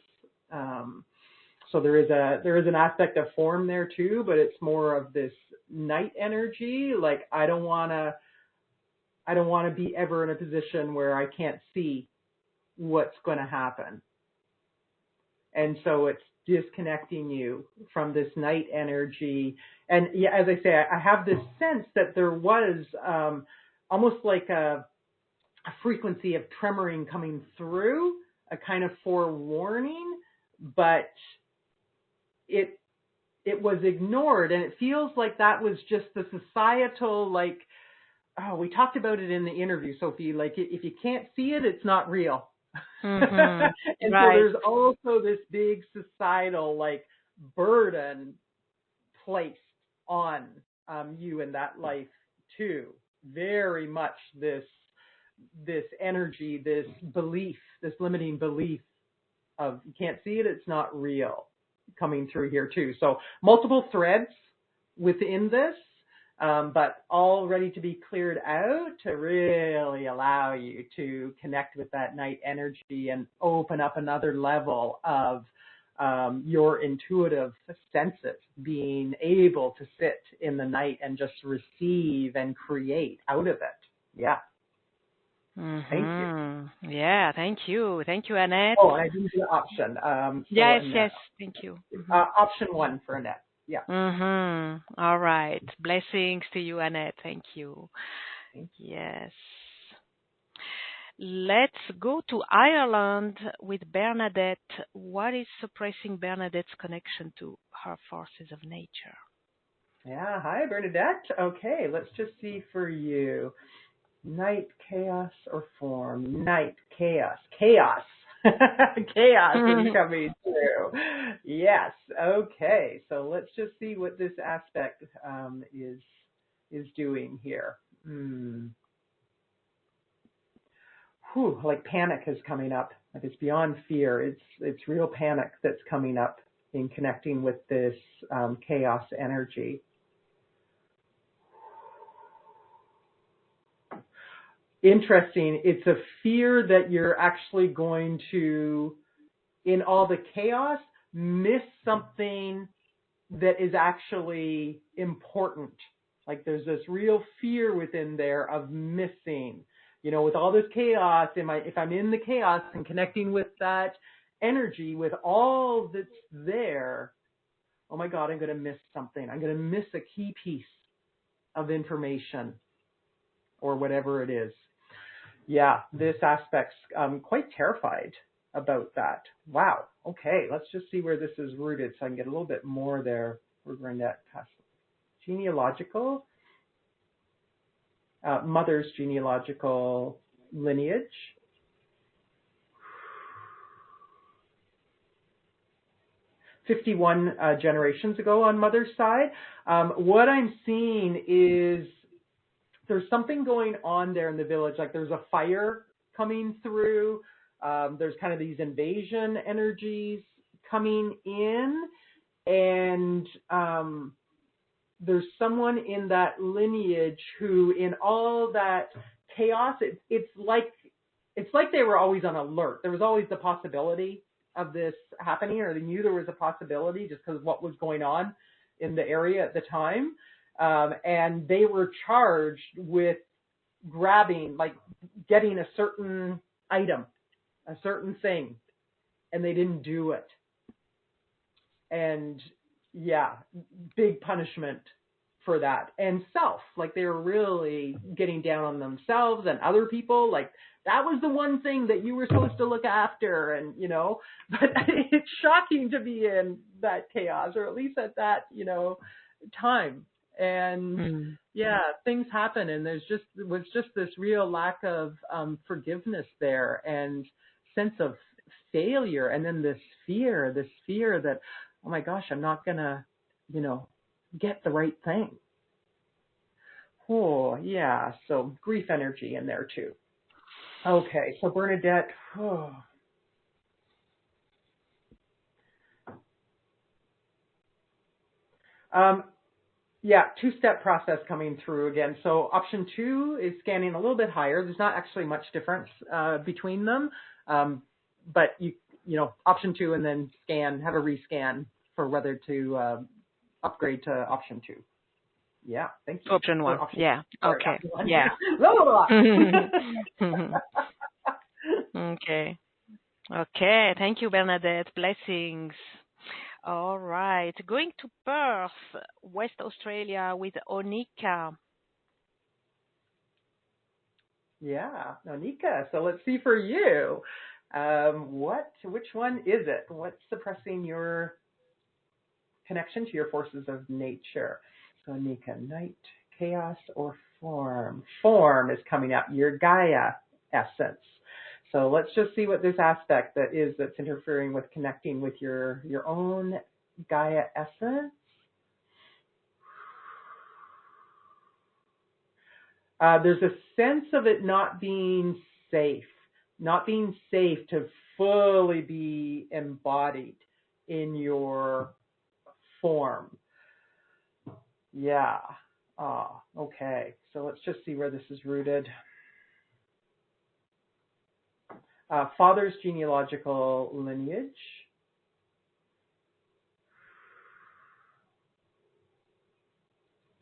So there is an aspect of form there too, but it's more of this night energy. Like I don't want to be ever in a position where I can't see what's going to happen. And so it's disconnecting you from this night energy. And yeah, as I say, I have this sense that there was almost like a frequency of tremoring coming through, a kind of forewarning, but it was ignored. And it feels like that was just the societal, we talked about it in the interview, Sophie, like if you can't see it, it's not real. And right. So there's also this big societal burden placed on you in that life too. Very much this energy, this belief, this limiting belief of you can't see it, it's not real, coming through here too. So multiple threads within this, but all ready to be cleared out to really allow you to connect with that night energy and open up another level of your intuitive senses, being able to sit in the night and just receive and create out of it. Yeah. Mm-hmm. Thank you. Yeah, thank you. Thank you, Annette. Oh, I didn't do the option. Yes, Annette, yes, thank you. Option 1 for Annette. Yeah. All right. Blessings to you, Annette. Thank you. Yes. Let's go to Ireland with Bernadette. What is suppressing Bernadette's connection to her forces of nature? Yeah. Hi, Bernadette. Okay, let's just see for you. Night, chaos, or form? Night, chaos. Chaos. Chaos is coming through. Yes. Okay. So let's just see what this aspect is doing here. Like panic is coming up. Like it's beyond fear. It's real panic that's coming up in connecting with this chaos energy. Interesting. It's a fear that you're actually going to in all the chaos, miss something that is actually important. Like there's this real fear within there of missing, with all this chaos, if I'm in the chaos and connecting with that energy, with all that's there, oh my God, I'm going to miss something. I'm going to miss a key piece of information or whatever it is. Yeah, this aspect's quite terrified about that. Wow. Okay, let's just see where this is rooted so I can get a little bit more there. We're going to pass genealogical, mother's genealogical lineage. "51 generations ago on mother's side." What I'm seeing is there's something going on there in the village. Like there's a fire coming through. There's kind of these invasion energies coming in. And there's someone in that lineage who, in all that chaos, it's like they were always on alert. There was always the possibility of this happening, or they knew there was a possibility just because of what was going on in the area at the time. And they were charged with getting a certain item, a certain thing, and they didn't do it. And yeah, big punishment for that. And like they were really getting down on themselves and other people. Like that was the one thing that you were supposed to look after, and but it's shocking to be in that chaos, or at least at that time. And yeah, things happen, and was just this real lack of forgiveness there, and sense of failure, and then this fear that, oh my gosh, I'm not gonna get the right thing. Oh yeah, so grief energy in there too. Okay, so Bernadette. Yeah, two-step process coming through again. So option 2 is scanning a little bit higher. There's not actually much difference between them, but option 2 and then have a rescan for whether to upgrade to option 2. Yeah, thank you. Option 1. Yeah. Okay. One. Yeah. Okay. Thank you, Bernadette. Blessings. All right. Going to Perth, West Australia, with Onika. Yeah, Onika. So let's see for you. Which one is it? What's suppressing your connection to your forces of nature? So Onika, night, chaos, or form? Form is coming up, your Gaia essence. So let's just see what this aspect that's interfering with connecting with your own Gaia essence. There's a sense of it not being safe to fully be embodied in your form. Yeah. Okay. So let's just see where this is rooted. Father's genealogical lineage.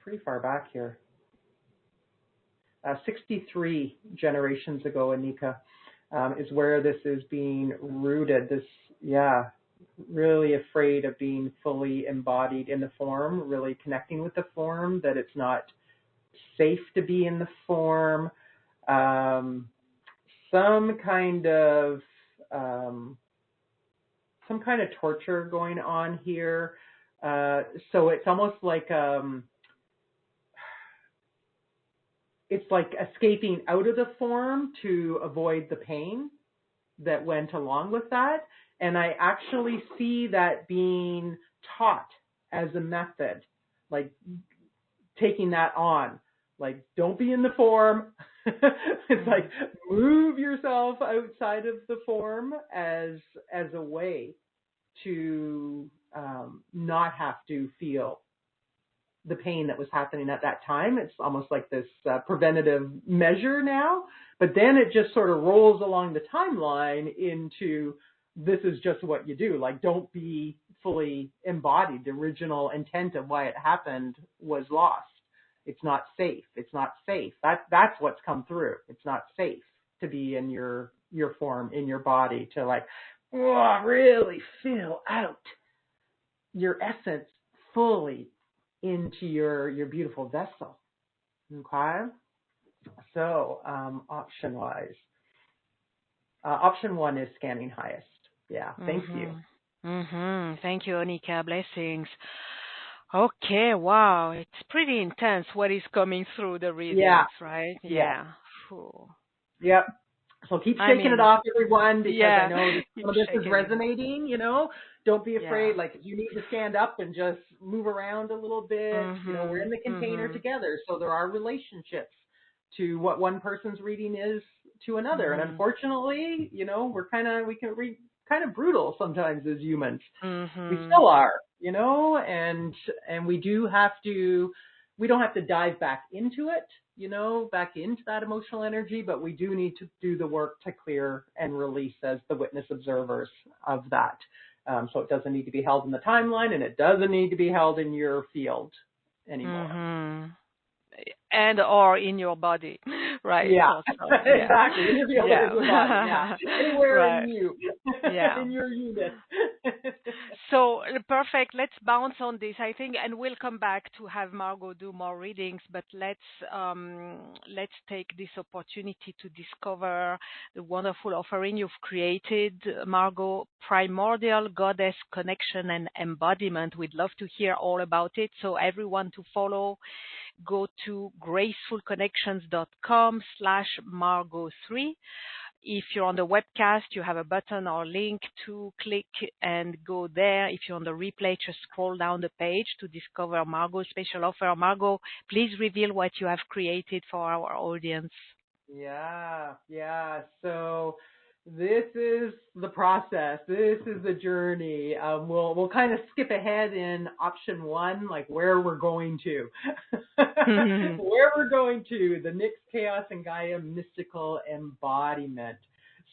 Pretty far back here. 63 generations ago, Onika, is where this is being rooted. This, really afraid of being fully embodied in the form, really connecting with the form, that it's not safe to be in the form. Some kind of torture going on here. So it's almost like it's like escaping out of the form to avoid the pain that went along with that. And I actually see that being taught as a method, like taking that on. Like, don't be in the form. It's like, move yourself outside of the form as a way to not have to feel the pain that was happening at that time. It's almost like this preventative measure now, but then it just sort of rolls along the timeline into this is just what you do. Like, don't be fully embodied. The original intent of why it happened was lost. It's not safe. It's not safe. That's what's come through. It's not safe to be in your form, in your body, to like, really fill out your essence fully into your beautiful vessel. Okay? So, option-wise. Option 1 is scanning highest. Yeah, thank you. Thank you, Onika. Blessings. Okay, wow. It's pretty intense what is coming through the readings, right? Yeah. Yep. So keep shaking it off, everyone, because I know some of this is resonating, Don't be afraid. Like, if you need to stand up and just move around a little bit, we're in the container together. So there are relationships to what one person's reading is to another. And unfortunately, we can read kind of brutal sometimes as humans. We still are, and we don't have to dive back into it, back into that emotional energy, but we do need to do the work to clear and release as the witness observers of that. So it doesn't need to be held in the timeline, and it doesn't need to be held in your field anymore. And or in your body, right? Yeah, also, exactly. In your body, anywhere in you, in your unit. So perfect. Let's bounce on this, I think, and we'll come back to have Margo do more readings. But let's take this opportunity to discover the wonderful offering you've created, Margo. Primordial Goddess Connection and Embodiment. We'd love to hear all about it. So everyone to follow, go to gracefulconnections.com/Margo3. If you're on the webcast, you have a button or link to click and go there. If you're on the replay, just scroll down the page to discover Margo's special offer. Margo, please reveal what you have created for our audience. Yeah. So this is the process. This is the journey. We'll kind of skip ahead in option 1, like where we're going to. Where we're going to, the Nyx Chaos and Gaia mystical embodiment.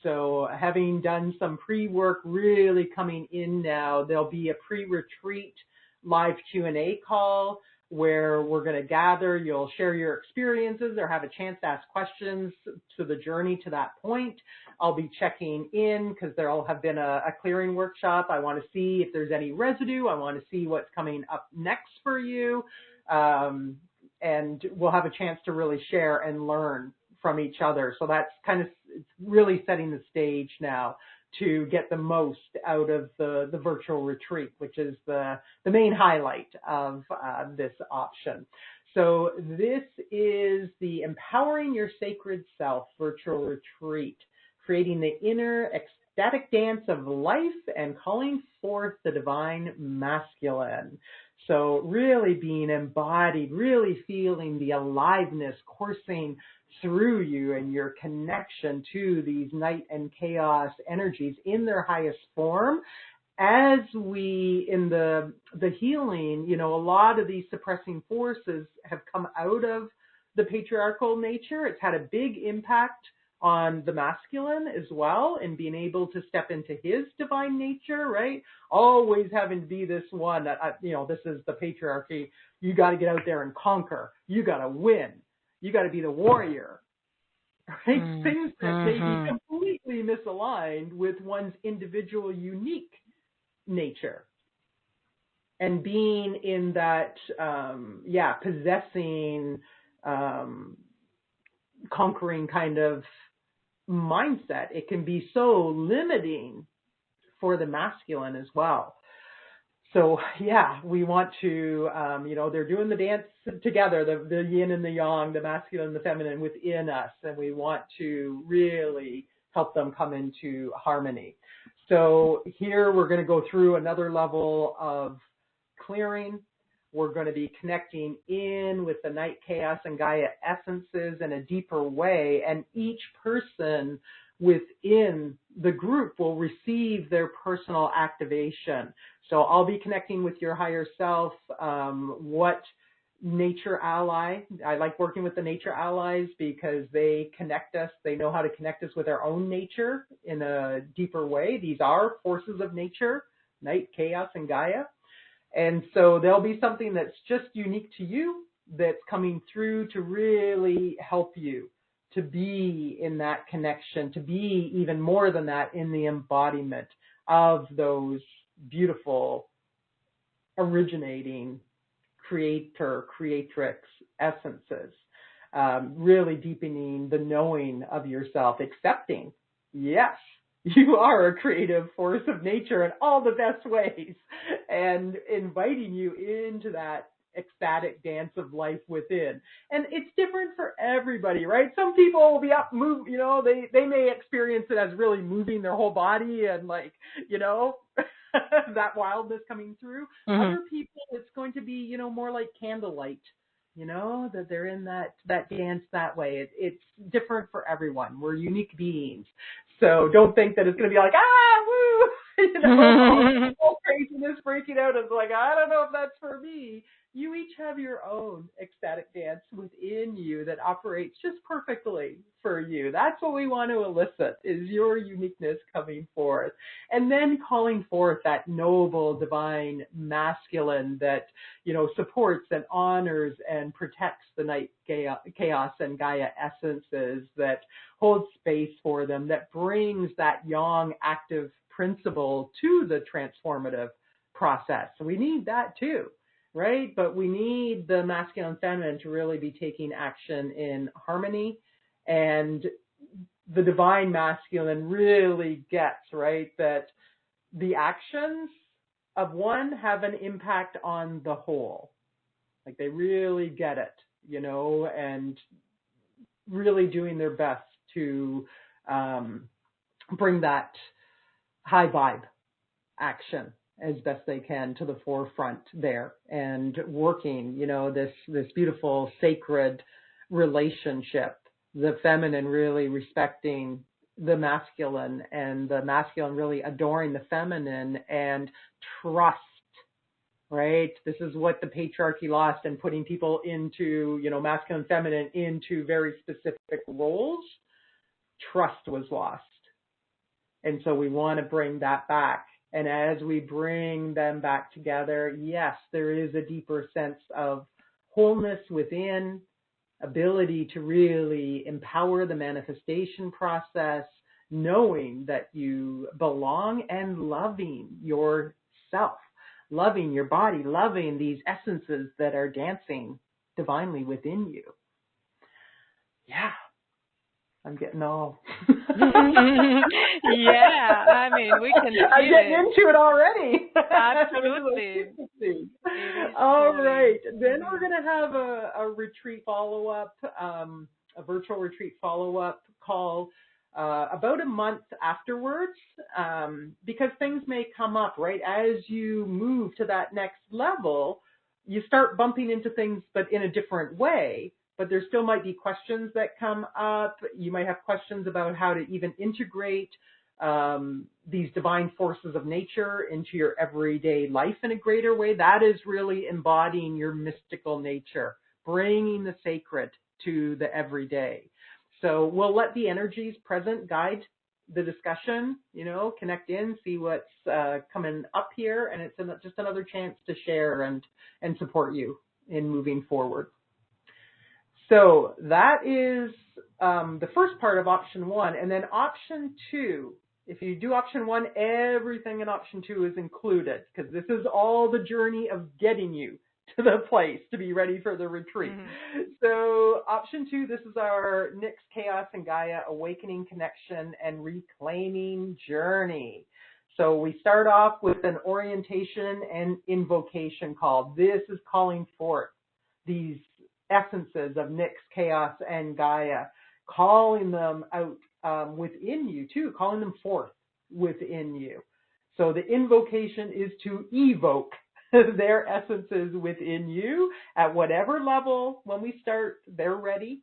So having done some pre-work, really coming in now, there'll be a pre-retreat live Q&A call where we're going to gather. You'll share your experiences or have a chance to ask questions to the journey to that point. I'll be checking in because there'll have been a clearing workshop. I want to see if there's any residue. I want to see what's coming up next for you. And we'll have a chance to really share and learn from each other. So that's kind of, it's really setting the stage now to get the most out of the virtual retreat, which is the main highlight of this option. So this is the Empowering Your Sacred Self virtual retreat, creating the inner ecstatic dance of life and calling forth the divine masculine. So really being embodied, really feeling the aliveness coursing through you and your connection to these night and chaos energies in their highest form. As we, in the healing, a lot of these suppressing forces have come out of the patriarchal nature. It's had a big impact on the masculine as well, and being able to step into his divine nature, right? Always having to be this one that, this is the patriarchy. You got to get out there and conquer. You got to win. You got to be the warrior, right? Things that may be completely misaligned with one's individual unique nature. And being in that, possessing, conquering kind of mindset, it can be so limiting for the masculine as well. So we want to, they're doing the dance together, the yin and the yang, the masculine and the feminine within us, and we want to really help them come into harmony. So here we're going to go through another level of clearing. We're going to be connecting in with the night chaos and Gaia essences in a deeper way, and each person within the group will receive their personal activation. So I'll be connecting with your higher self, what nature ally. I like working with the nature allies because they connect us. They know how to connect us with our own nature in a deeper way. These are forces of nature, night, chaos, and Gaia. And so there'll be something that's just unique to you that's coming through to really help you to be in that connection, to be even more than that in the embodiment of those beautiful, originating creator, creatrix essences, really deepening the knowing of yourself, accepting, yes, you are a creative force of nature in all the best ways, and inviting you into that ecstatic dance of life within. And it's different for everybody, right? Some people will be up, move, you know, they may experience it as really moving their whole body and like, you know, that wildness coming through. Mm-hmm. Other people, it's going to be, you know, more like candlelight, you know, that they're in that dance that way. It's different for everyone. We're unique beings. So don't think that it's going to be like, woo, you know, all craziness breaking out. It's like, I don't know if that's for me. You each have your own ecstatic dance within you that operates just perfectly for you. That's what we want to elicit, is your uniqueness coming forth. And then calling forth that noble, divine masculine that, you know, supports and honors and protects the night chaos and Gaia essences, that holds space for them, that brings that yang active principle to the transformative process. So we need that too. Right? But we need the masculine and feminine to really be taking action in harmony. And the divine masculine really gets, right, that the actions of one have an impact on the whole. Like they really get it, you know, and really doing their best to bring that high vibe action as best they can to the forefront there, and working, you know, this beautiful sacred relationship, the feminine really respecting the masculine and the masculine really adoring the feminine, and trust, right? This is what the patriarchy lost, and putting people into, you know, masculine and feminine into very specific roles. Trust was lost. And so we want to bring that back. And as we bring them back together, yes, there is a deeper sense of wholeness within, ability to really empower the manifestation process, knowing that you belong, and loving yourself, loving your body, loving these essences that are dancing divinely within you. Yeah. I'm getting all. Yeah, I mean, we can feel I'm getting into it already. Absolutely. All right. Then we're going to have a retreat follow-up, a virtual retreat follow-up call about a month afterwards, because things may come up, right? As you move to that next level, you start bumping into things, but in a different way. But there still might be questions that come up. You might have questions about how to even integrate these divine forces of nature into your everyday life in a greater way. That is really embodying your mystical nature, bringing the sacred to the everyday. So we'll let the energies present guide the discussion, you know, connect in, see what's coming up here. And it's just another chance to share and support you in moving forward. So that is the first part of option one. And then option two, if you do option one, everything in option two is included, because this is all the journey of getting you to the place to be ready for the retreat. Mm-hmm. So option two, this is our Nyx, Chaos, and Gaia Awakening Connection and Reclaiming Journey. So we start off with an orientation and invocation call. This is calling forth these essences of Nyx, Chaos, and Gaia, calling them out within you too, calling them forth within you. So the invocation is to evoke their essences within you at whatever level. When we start, they're ready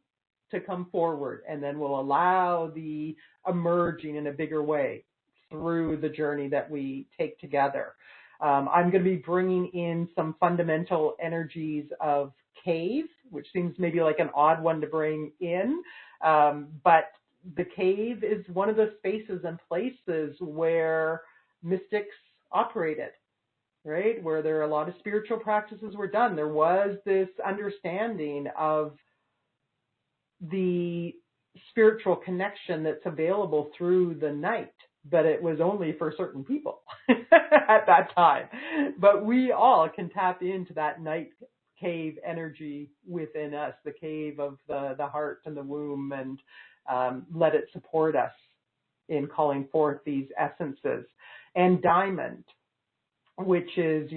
to come forward, and then we'll allow the emerging in a bigger way through the journey that we take together. I'm going to be bringing in some fundamental energies of cave, which seems maybe like an odd one to bring in. But the cave is one of the spaces and places where mystics operated, right? Where there are a lot of spiritual practices were done. There was this understanding of the spiritual connection that's available through the night, but it was only for certain people at that time. But we all can tap into that night cave energy within us, the cave of the heart and the womb, and let it support us in calling forth these essences. And diamond, which is,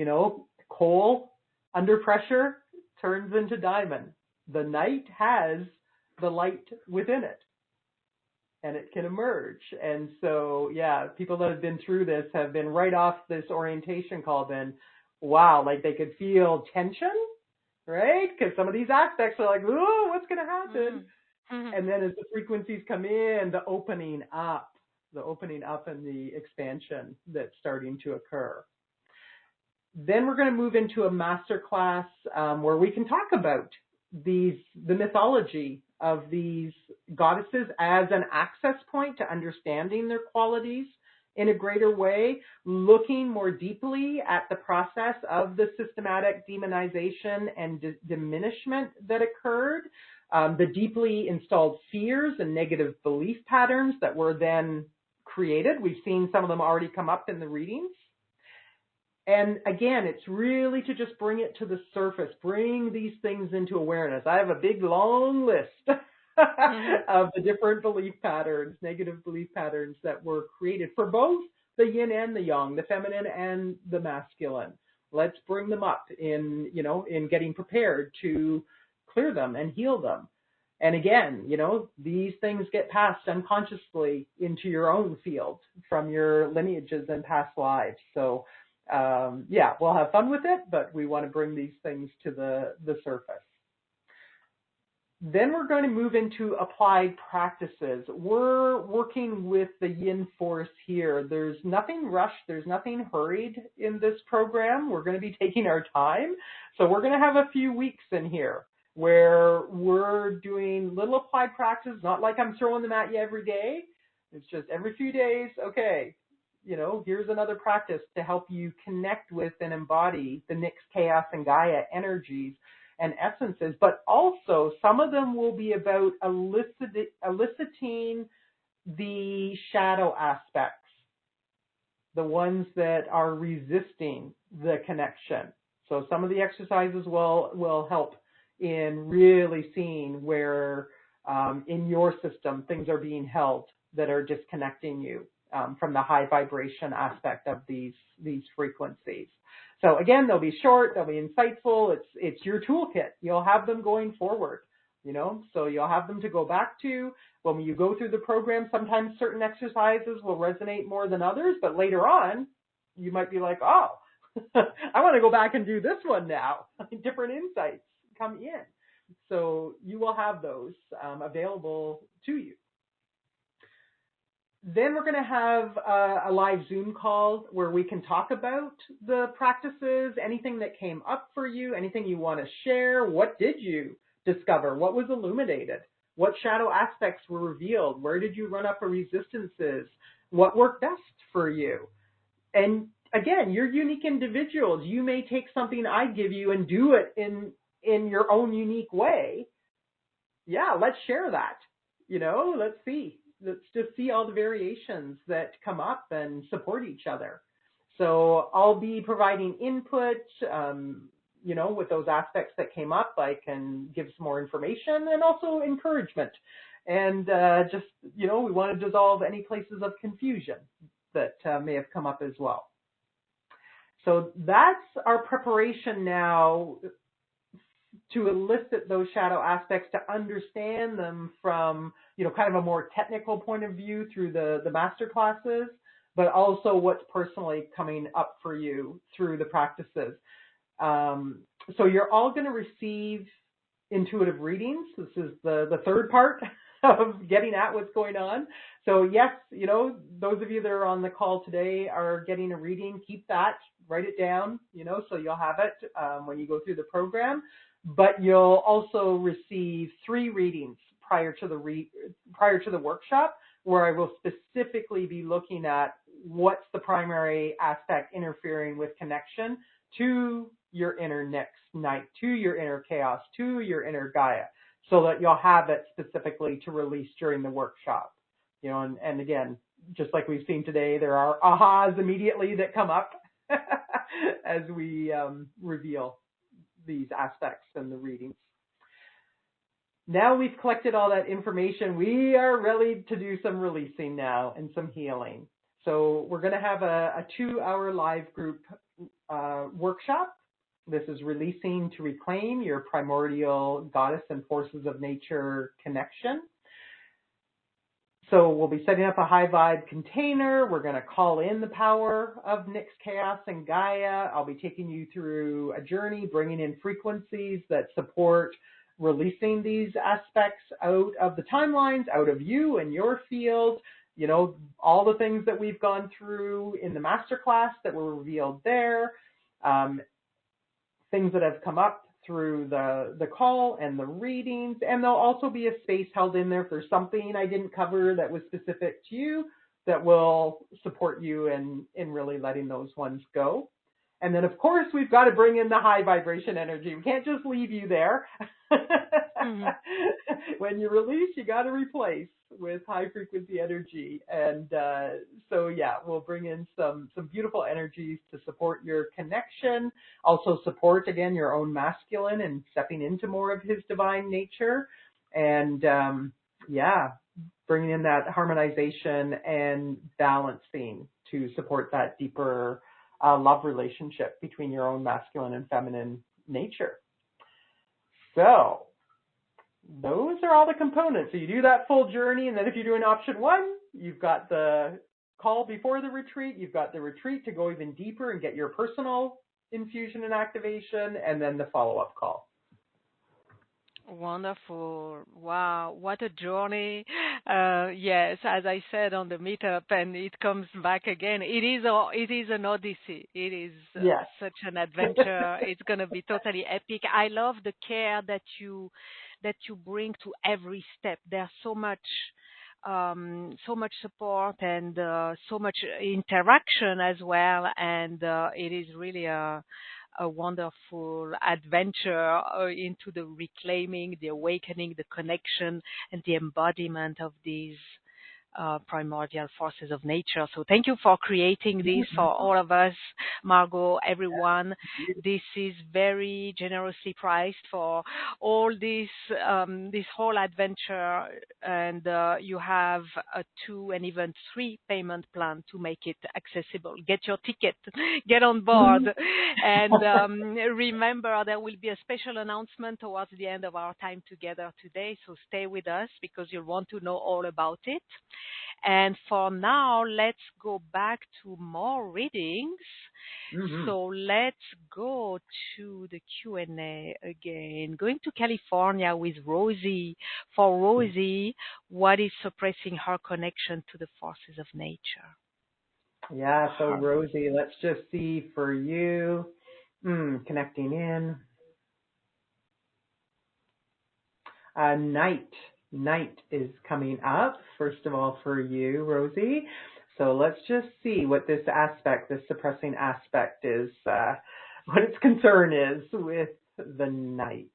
coal under pressure turns into diamond. The night has the light within it, and it can emerge. And so, people that have been through this have been right off this orientation call been, wow, like they could feel tension, right? Because some of these aspects are like, oh, what's going to happen? Mm-hmm. And then as the frequencies come in, the opening up and the expansion that's starting to occur. Then we're going to move into a master class where we can talk about the mythology of these goddesses as an access point to understanding their qualities in a greater way, looking more deeply at the process of the systematic demonization and diminishment that occurred, the deeply installed fears and negative belief patterns that were then created. We've seen some of them already come up in the readings. And again, it's really to just bring it to the surface, bring these things into awareness. I have a big, long list of the different belief patterns, negative belief patterns that were created for both the yin and the yang, the feminine and the masculine. Let's bring them up in getting prepared to clear them and heal them. And again, these things get passed unconsciously into your own field from your lineages and past lives. So we'll have fun with it, but we want to bring these things to the surface. Then we're going to move into applied practices. We're working with the yin force here. There's nothing rushed. There's nothing hurried in this program. We're going to be taking our time. So we're going to have a few weeks in here where we're doing little applied practices, not like I'm throwing them at you every day. It's just every few days, okay, here's another practice to help you connect with and embody the Nyx, Chaos, and Gaia energies and essences. But also, some of them will be about eliciting the shadow aspects, the ones that are resisting the connection. So some of the exercises will help in really seeing where in your system things are being held that are disconnecting you from the high vibration aspect of these frequencies. So again, they'll be short, they'll be insightful. It's your toolkit. You'll have them going forward, so you'll have them to go back to. When you go through the program, sometimes certain exercises will resonate more than others, but later on, you might be like, oh, I want to go back and do this one now. Different insights come in. So you will have those available to you. Then we're going to have a live Zoom call where we can talk about the practices, anything that came up for you, anything you want to share. What did you discover? What was illuminated? What shadow aspects were revealed? Where did you run up resistances? What worked best for you? And again, you're unique individuals. You may take something I give you and do it in your own unique way. Yeah, let's share that. Let's see. Let's just see all the variations that come up and support each other. So I'll be providing input, with those aspects that came up. I can give some more information and also encouragement. And we want to dissolve any places of confusion that may have come up as well. So that's our preparation now to elicit those shadow aspects, to understand them from, kind of a more technical point of view through the master classes, but also what's personally coming up for you through the practices. So you're all going to receive intuitive readings. This is the third part of getting at what's going on. So yes, those of you that are on the call today are getting a reading. Keep that, write it down, so you'll have it when you go through the program. but you'll also receive 3 readings prior to the workshop, where I will specifically be looking at what's the primary aspect interfering with connection to your inner next night, to your inner chaos, to your inner Gaia, so that you'll have it specifically to release during the workshop. You know, and again, just like we've seen today, there are ahas immediately that come up as we reveal these aspects in the readings. Now we've collected all that information, we are ready to do some releasing now and some healing. So we're going to have a 2-hour live group workshop. This is releasing to reclaim your primordial goddess and forces of nature connection. So we'll be setting up a high vibe container. We're going to call in the power of Nyx, Chaos, and Gaia. I'll be taking you through a journey, bringing in frequencies that support releasing these aspects out of the timelines, out of you and your field. You know, all the things that we've gone through in the masterclass that were revealed there, things that have come up through the call and the readings, and there'll also be a space held in there for something I didn't cover that was specific to you that will support you in really letting those ones go. And then, of course, we've got to bring in the high vibration energy. We can't just leave you there. Mm-hmm. When you release, you got to replace with high frequency energy. And so, yeah, we'll bring in some beautiful energies to support your connection. Also support, again, your own masculine and stepping into more of his divine nature. And, yeah, bringing in that harmonization and balancing to support that deeper love relationship between your own masculine and feminine nature. So those are all the components. So you do that full journey, and then if you're doing option 1, you've got the call before the retreat, you've got the retreat to go even deeper and get your personal infusion and activation, and then the follow-up call. Wonderful. Wow, what a journey. Yes, as I said on the meetup, and it comes back again, it is an odyssey. It is such an adventure. It's going to be totally epic. I love the care that you bring to every step. There's so much support and so much interaction as well, and it is really a wonderful adventure into the reclaiming, the awakening, the connection, and the embodiment of these primordial forces of nature. So thank you for creating this for all of us, Margo, everyone. This is very generously priced for all this whole adventure, and you have a 2 and even 3 payment plan to make it accessible. Get your ticket, get on board, and remember there will be a special announcement towards the end of our time together today, so stay with us because you'll want to know all about it. And for now, let's go back to more readings. Mm-hmm. So let's go to the Q&A again. Going to California with Rosie. For Rosie, what is suppressing her connection to the forces of nature? Yeah, so Rosie, let's just see for you. Connecting in. Night is coming up, first of all, for you, Rosie. So let's just see what this aspect, this suppressing aspect is, what its concern is with the night.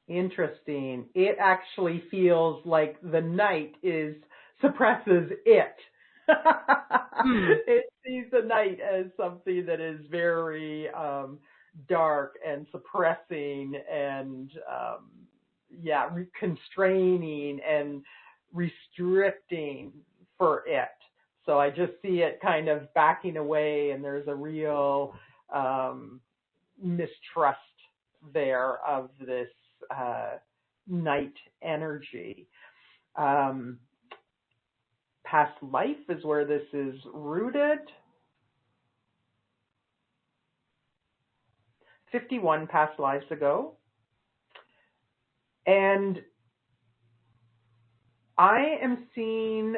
Interesting. It actually feels like the night suppresses it. It sees the night as something that is very dark and suppressing and constraining and restricting for it. So I just see it kind of backing away, and there's a real mistrust there of this night energy. Past life is where this is rooted. 51 past lives ago. And I am seeing,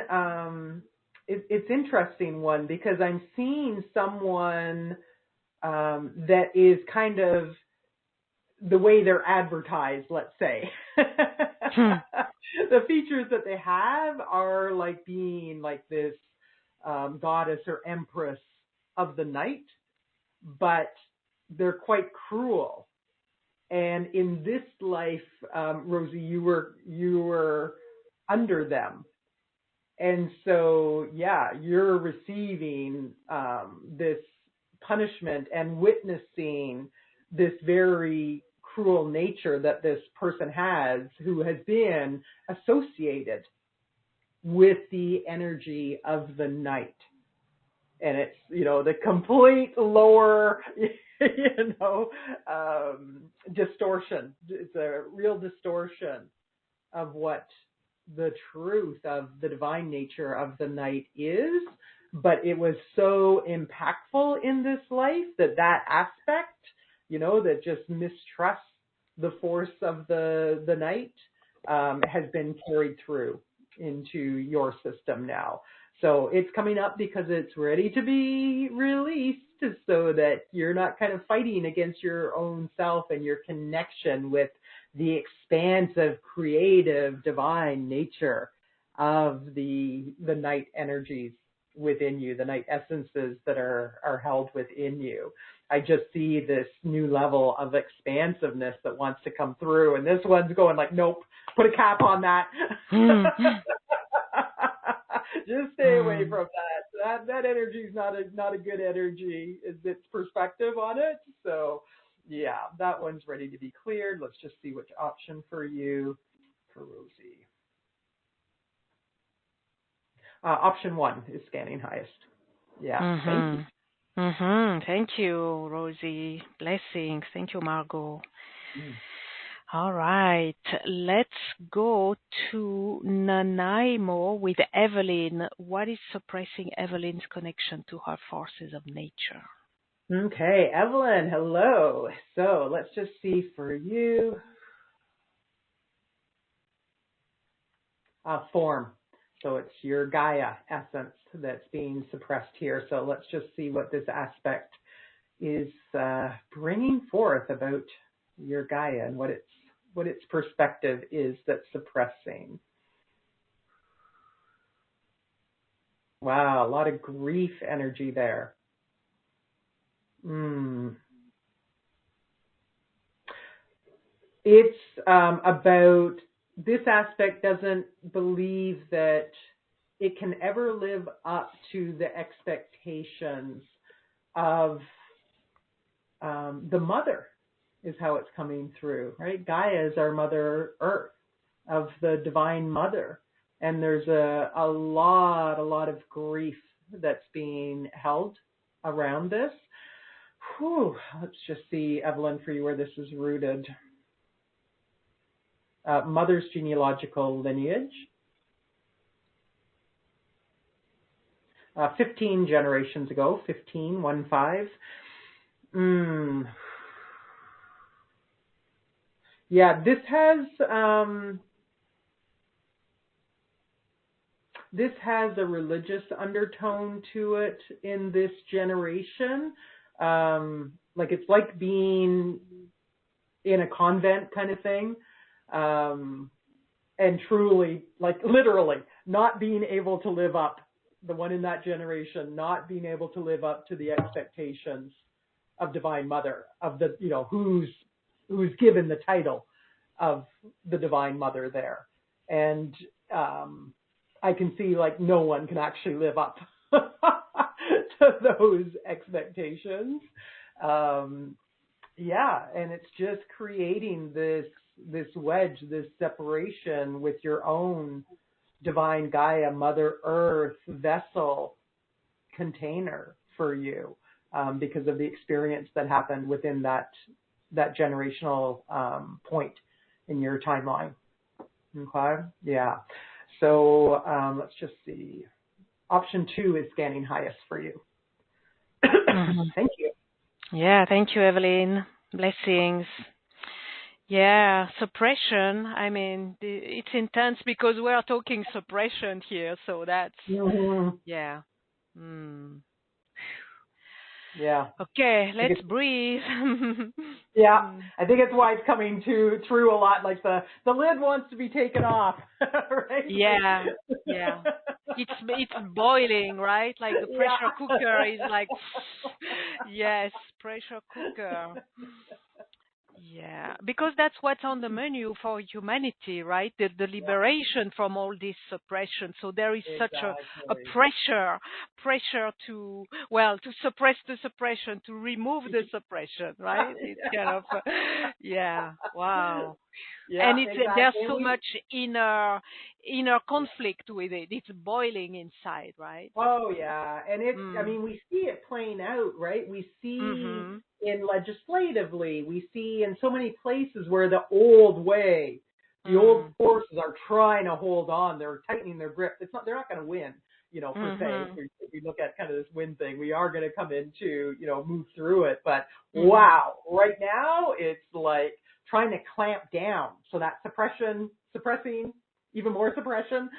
it's interesting one, because I'm seeing someone that is kind of the way they're advertised, let's say. The features that they have are like being like this goddess or empress of the night, but they're quite cruel. And in this life, Rosie, you were under them. And so, yeah, you're receiving this punishment and witnessing this very cruel nature that this person has, who has been associated with the energy of the night. And it's, the complete lower, distortion. It's a real distortion of what the truth of the divine nature of the night is. But it was so impactful in this life that aspect, that just mistrusts the force of the night, has been carried through into your system now. So it's coming up because it's ready to be released, so that you're not kind of fighting against your own self and your connection with the expansive, creative, divine nature of the night energies within you, the night essences that are held within you. I just see this new level of expansiveness that wants to come through, and this one's going like, nope, put a cap on that. Just stay away from that. That energy is not a good energy. Is its perspective on it. So yeah, that one's ready to be cleared. Let's just see which option for you, for Rosie. Option 1 is scanning highest. Yeah. Thank you. Thank you, Rosie. Blessings. Thank you, Margo. All right, let's go to Nanaimo with Evelyn. What is suppressing Evelyn's connection to her forces of nature? Okay, Evelyn, hello. So let's just see for you. Form. So it's your Gaia essence that's being suppressed here. So let's just see what this aspect is bringing forth about your Gaia and what its perspective is that's suppressing. Wow, a lot of grief energy there. It's about, this aspect doesn't believe that it can ever live up to the expectations of the mother, is how it's coming through, right? Gaia is our Mother Earth, of the Divine Mother. And there's a lot of grief that's being held around this. Whew. Let's just see, Evelyn, for you where this is rooted. Mother's genealogical lineage. 15 generations ago, 15. Yeah, this has a religious undertone to it in this generation. Like it's like being in a convent kind of thing. And truly, like literally, not being able to live up, the one in that generation, not being able to live up to the expectations of Divine Mother, of the, who's given the title of the Divine Mother there. And I can see like no one can actually live up to those expectations. Yeah, and it's just creating this wedge, this separation with your own Divine Gaia, Mother Earth vessel container for you, because of the experience that happened within that generational point in your timeline. Okay, yeah. So let's just see. Option 2 is scanning highest for you. Thank you. Yeah, thank you, Evelyn. Blessings. Yeah, suppression. I mean, it's intense because we're talking suppression here. So that's, yeah. Yeah. Okay, let's breathe. Yeah, I think it's why it's coming through a lot. Like the lid wants to be taken off, right? Yeah, yeah. It's boiling, right? Like the pressure cooker is like, yes, pressure cooker. Yeah, because that's what's on the menu for humanity, right? The liberation from all this suppression. So there is such a pressure to, well, to suppress the suppression, to remove the suppression, right? It's kind of, yeah, wow. Yeah, And there's exactly. so much inner conflict with it. It's boiling inside, right? Oh yeah, and it's. I mean, we see it playing out, right? We see in legislatively, we see in so many places where the old way, the old forces are trying to hold on. They're tightening their grip. It's not. They're not going to win, per se. If we look at kind of this win thing, we are going to come into, move through it. But wow, right now it's like trying to clamp down. So that suppressing, even more suppression.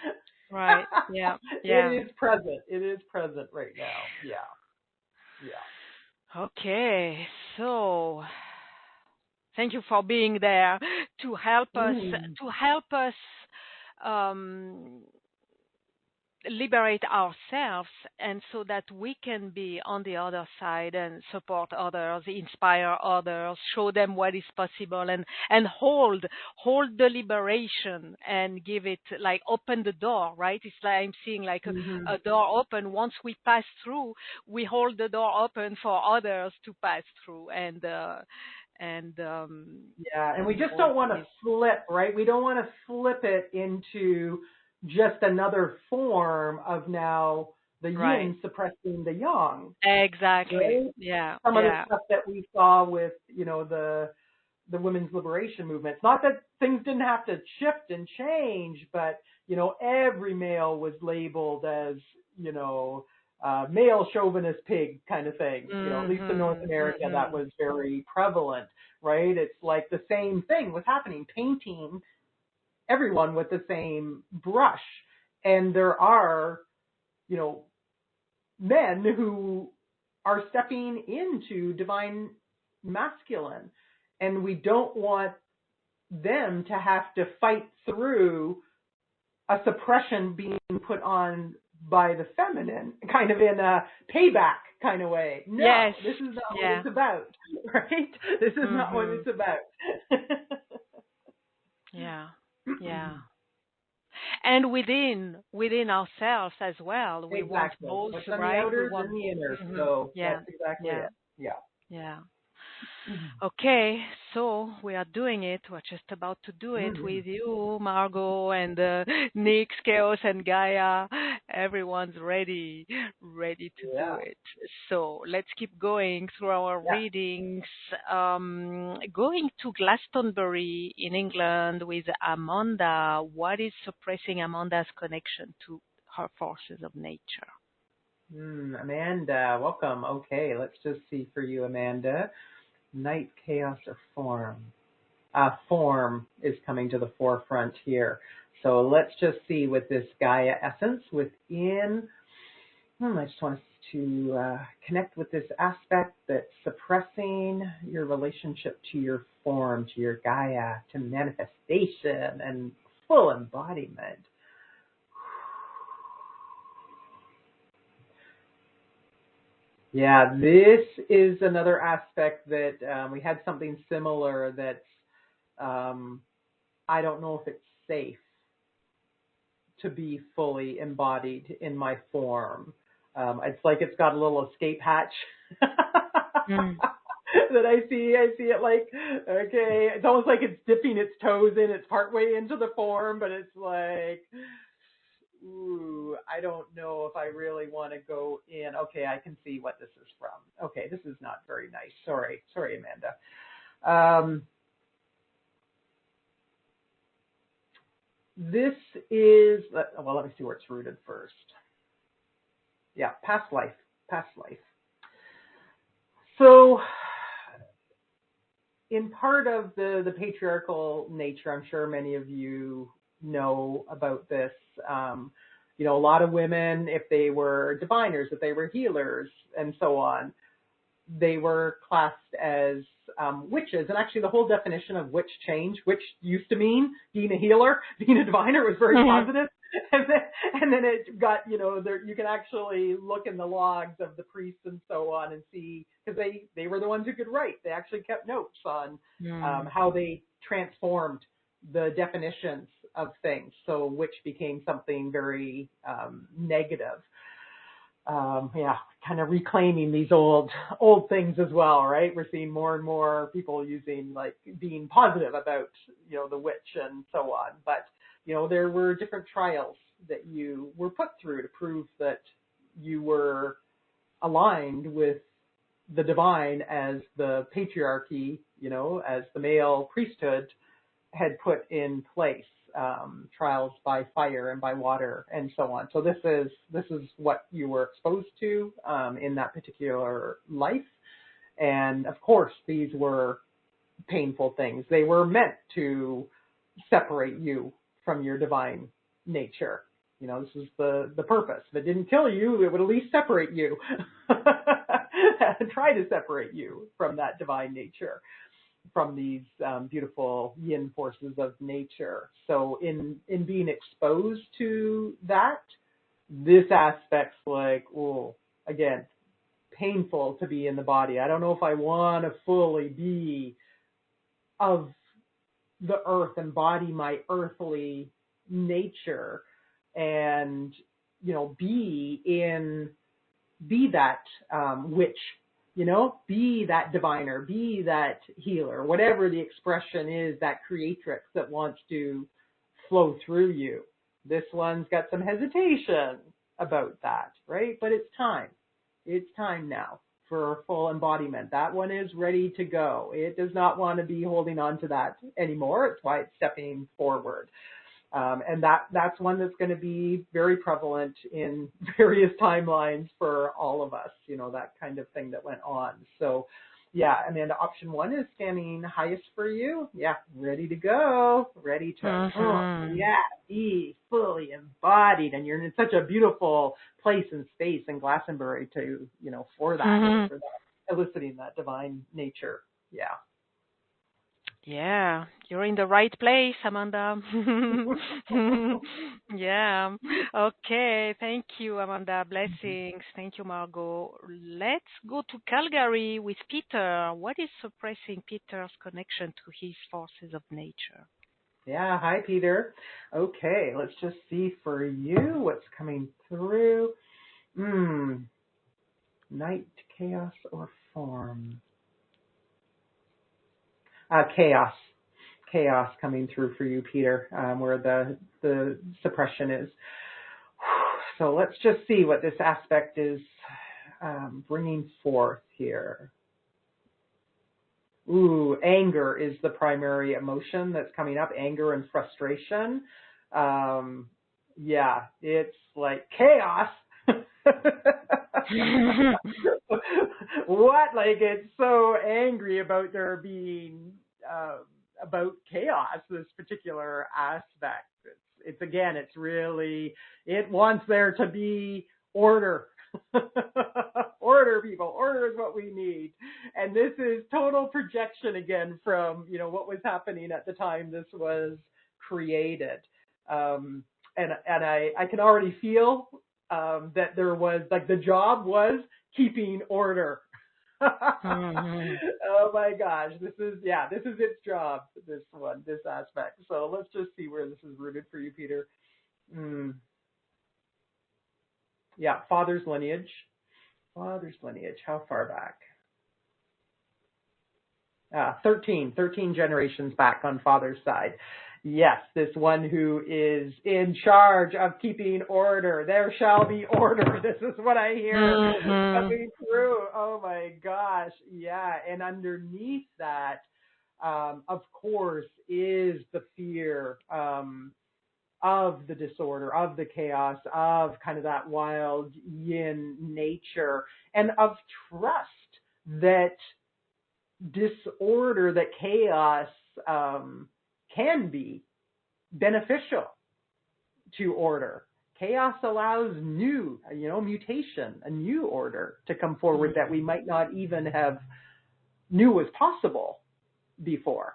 Right. Yeah. Yeah. It is present. It is present right now. Yeah. Yeah. Okay. So thank you for being there to help us liberate ourselves, and so that we can be on the other side and support others, inspire others, show them what is possible, and hold the liberation and give it, like, open the door, right? It's like I'm seeing like a door open. Once we pass through, we hold the door open for others to pass through, and we just don't want to flip, right? We don't want to flip it into just another form of now the yin suppressing the yang. Exactly. Right? Yeah. Some of the stuff that we saw with, the women's liberation movement. It's not that things didn't have to shift and change, but, every male was labeled as, male chauvinist pig kind of thing. At least in North America, that was very prevalent, right? It's like the same thing was happening, painting everyone with the same brush. And there are, men who are stepping into divine masculine, and we don't want them to have to fight through a suppression being put on by the feminine, kind of in a payback kind of way. No, this is not what it's about, right? This is not what it's about. Yeah. And within ourselves as well, we want both, right? The outer and the inner. So that's exactly it. Yeah. Okay, so we are doing it. We're just about to do it with you, Margo, and Nix, Chaos, and Gaia. Everyone's ready to do it. So let's keep going through our readings. Going to Glastonbury in England with Amanda. What is suppressing Amanda's connection to her forces of nature? Amanda, welcome. Okay, let's just see for you, Amanda. Night, chaos, or form. Form is coming to the forefront here. So let's just see with this Gaia essence within. I just want us to connect with this aspect that's suppressing your relationship to your form, to your Gaia, to manifestation and full embodiment. Yeah, this is another aspect that we had something similar that's, I don't know if it's safe to be fully embodied in my form. It's like it's got a little escape hatch that I see it like, okay, it's almost like it's dipping its toes in. It's partway into the form, but it's like, ooh, I don't know if I really want to go in. Okay, I can see what this is from. Okay, this is not very nice. Sorry, Amanda. This is, let me see where it's rooted first. Yeah, past life. So, in part of the patriarchal nature, I'm sure many of you know about this. A lot of women, if they were diviners, if they were healers, and so on, they were classed as witches. And actually the whole definition of witch changed. Witch used to mean being a healer, being a diviner was very positive. And then it got, there, you can actually look in the logs of the priests and so on and see, because they were the ones who could write. They actually kept notes on how they transformed the definitions of things. So witch became something very negative. Kind of reclaiming these old things as well, right? We're seeing more and more people using, like, being positive about, the witch and so on. But, there were different trials that you were put through to prove that you were aligned with the divine as the patriarchy, as the male priesthood had put in place. Trials by fire and by water and so on. So this is what you were exposed to in that particular life. And of course, these were painful things. They were meant to separate you from your divine nature. This is the purpose. If it didn't kill you, it would at least separate you. And try to separate you from that divine nature, from these beautiful yin forces of nature. So in being exposed to that, this aspect's like, again, painful to be in the body. I don't know if I want to fully be of the earth, embody my earthly nature and, be that witch, be that diviner, be that healer, whatever the expression is, that creatrix that wants to flow through you. This one's got some hesitation about that, right? But it's time. It's time now for full embodiment. That one is ready to go. It does not want to be holding on to that anymore. It's why it's stepping forward. And that's one that's going to be very prevalent in various timelines for all of us, that kind of thing that went on. So, Amanda, option one is standing highest for you. Yeah, ready to go, ready to, be fully embodied. And you're in such a beautiful place and space in Glastonbury to, for that, eliciting that divine nature. Yeah. Yeah, you're in the right place, Amanda. Yeah. Okay. Thank you, Amanda. Blessings. Thank you, Margo. Let's go to Calgary with Peter. What is suppressing Peter's connection to his forces of nature? Yeah. Hi, Peter. Okay. Let's just see for you what's coming through. Night, chaos, or form? Chaos coming through for you, Peter, where the suppression is. So let's just see what this aspect is bringing forth here. Anger is the primary emotion that's coming up, anger and frustration. It's like chaos. What? Like, it's so angry about there being about chaos, this particular aspect. It's really, it wants there to be order. Order, people. Order is what we need. And this is total projection again from, what was happening at the time this was created. And I can already feel that there was, like, the job was keeping order. Oh my gosh, this is its job, this aspect. So let's just see where this is rooted for you, Peter. Father's lineage. How far back? 13 generations back on father's side. Yes, this one who is in charge of keeping order. There shall be order. This is what I hear coming through. Oh my gosh. Yeah. And underneath that, of course, is the fear of the disorder, of the chaos, of kind of that wild yin nature, and of trust that disorder, that chaos can be beneficial to order, chaos allows new, mutation, a new order to come forward that we might not even have knew was possible before.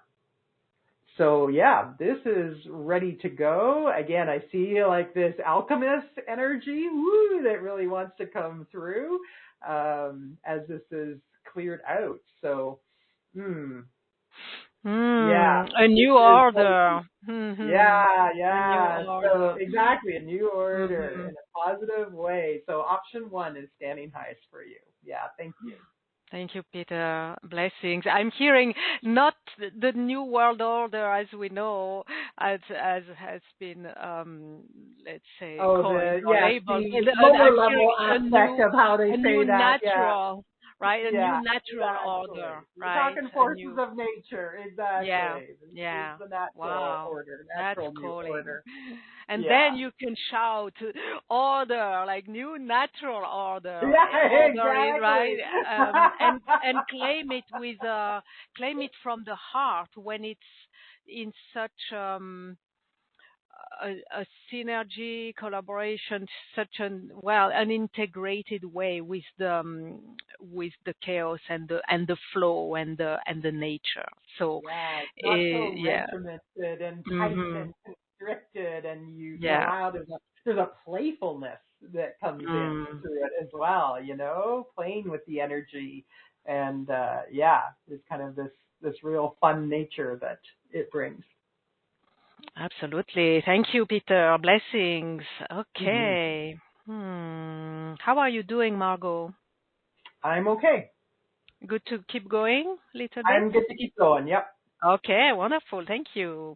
So yeah, this is ready to go. Again, I see like this alchemist energy, that really wants to come through as this is cleared out. So, yeah, a new order. Yeah. A new order. So exactly, a new order in a positive way. So option 1 is standing highest for you. Yeah, thank you. Thank you, Peter. Blessings. I'm hearing not the new world order as we know, as has been, let's say, coined or labeled. The lower level aspect of how they say that. Natural, right? A new natural exactly. order, We're right? talking forces of nature, exactly. Yeah. This is the natural order, natural new order. And then you can shout order, like new natural order. Yeah, exactly. Right? And claim it from the heart when it's in such a synergy, collaboration, an integrated way with the chaos and the flow and the nature. So not so regimented and tight and constricted, and you know how there's a playfulness that comes in through it as well. Playing with the energy, and there's kind of this real fun nature that it brings. Absolutely. Thank you, Peter. Blessings. Okay. How are you doing, Margo? I'm okay. Good to keep going a little bit? I'm good to keep going, yep. Okay, wonderful. Thank you.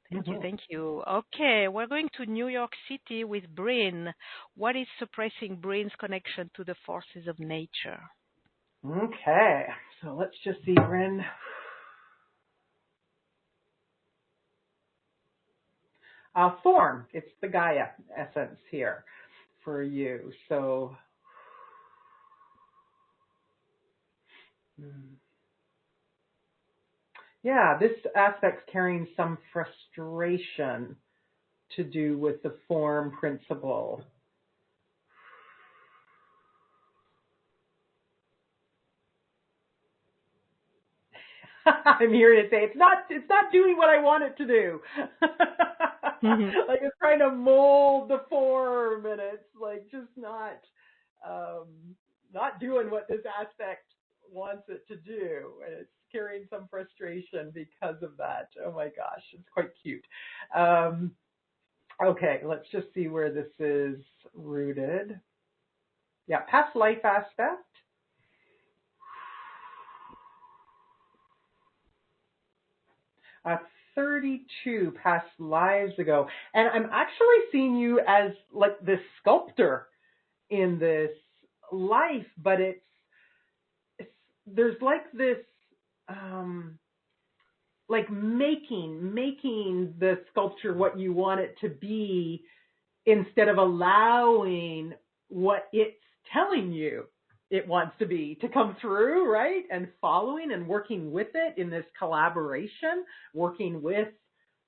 Thank you. Okay, we're going to New York City with Bryn. What is suppressing Bryn's connection to the forces of nature? Okay, so let's just see, Bryn. Form. It's the Gaia essence here for you. So, this aspect's carrying some frustration to do with the form principle. I'm here to say it's not doing what I want it to do. Like it's trying to mold the form, and it's like just not doing what this aspect wants it to do, and it's carrying some frustration because of that. Oh my gosh, it's quite cute. Okay, let's just see where this is rooted. Yeah, past life aspect. 32 past lives ago. And I'm actually seeing you as like this sculptor in this life, but there's like this, like making the sculpture what you want it to be instead of allowing what it's telling you it wants to be to come through, right? And following and working with it in this collaboration, working with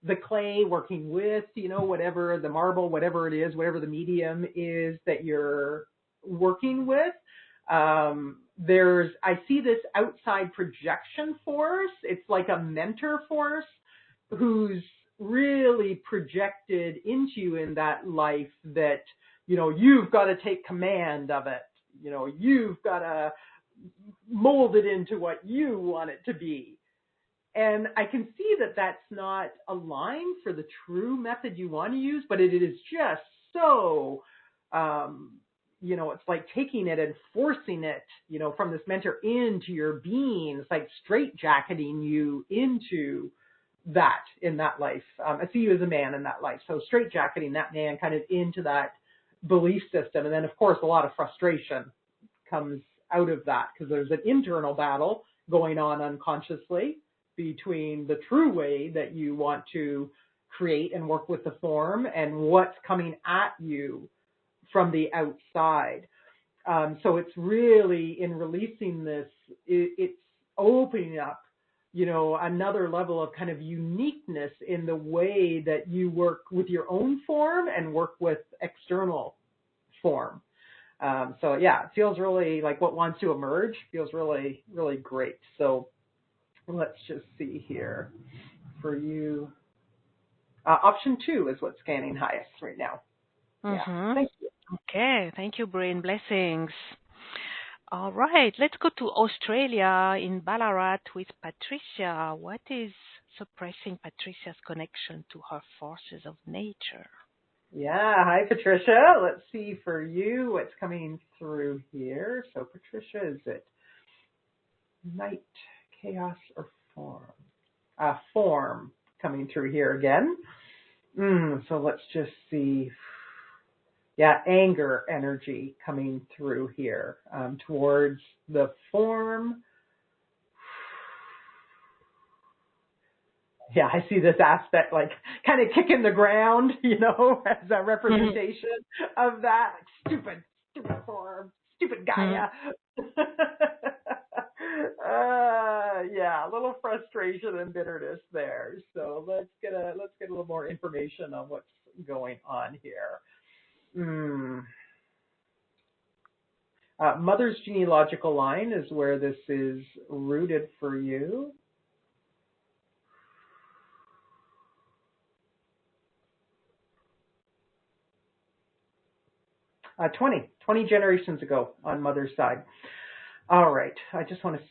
the clay, working with, whatever the marble, whatever it is, whatever the medium is that you're working with. I see this outside projection force. It's like a mentor force who's really projected into you in that life that, you've got to take command of it. You've got to mold it into what you want it to be. And I can see that that's not aligned for the true method you want to use, but it is just so, it's like taking it and forcing it, from this mentor into your being. It's like straitjacketing you into that in that life. I see you as a man in that life. So straitjacketing that man kind of into that belief system. And then, of course, a lot of frustration comes out of that because there's an internal battle going on unconsciously between the true way that you want to create and work with the form and what's coming at you from the outside. So it's really, in releasing this, it's opening up another level of kind of uniqueness in the way that you work with your own form and work with external form. So yeah, it feels really like what wants to emerge feels really, really great. So let's just see here for you. Option 2 is what's scanning highest right now. Yeah. Thank you. Okay. Thank you, Brain. Blessings. All right. Let's go to Australia in Ballarat with Patricia. What is suppressing Patricia's connection to her forces of nature? Yeah. Hi, Patricia. Let's see for you what's coming through here. So, Patricia, is it night, chaos, or form? Form coming through here again. So let's just see. Yeah, anger energy coming through here towards the form. Yeah, I see this aspect like kind of kicking the ground, as a representation of that. Stupid form, stupid Gaia. Yeah, a little frustration and bitterness there. So let's get a little more information on what's going on here. Mother's genealogical line is where this is rooted for you. Uh, 20 generations ago on mother's side. All right. I just want to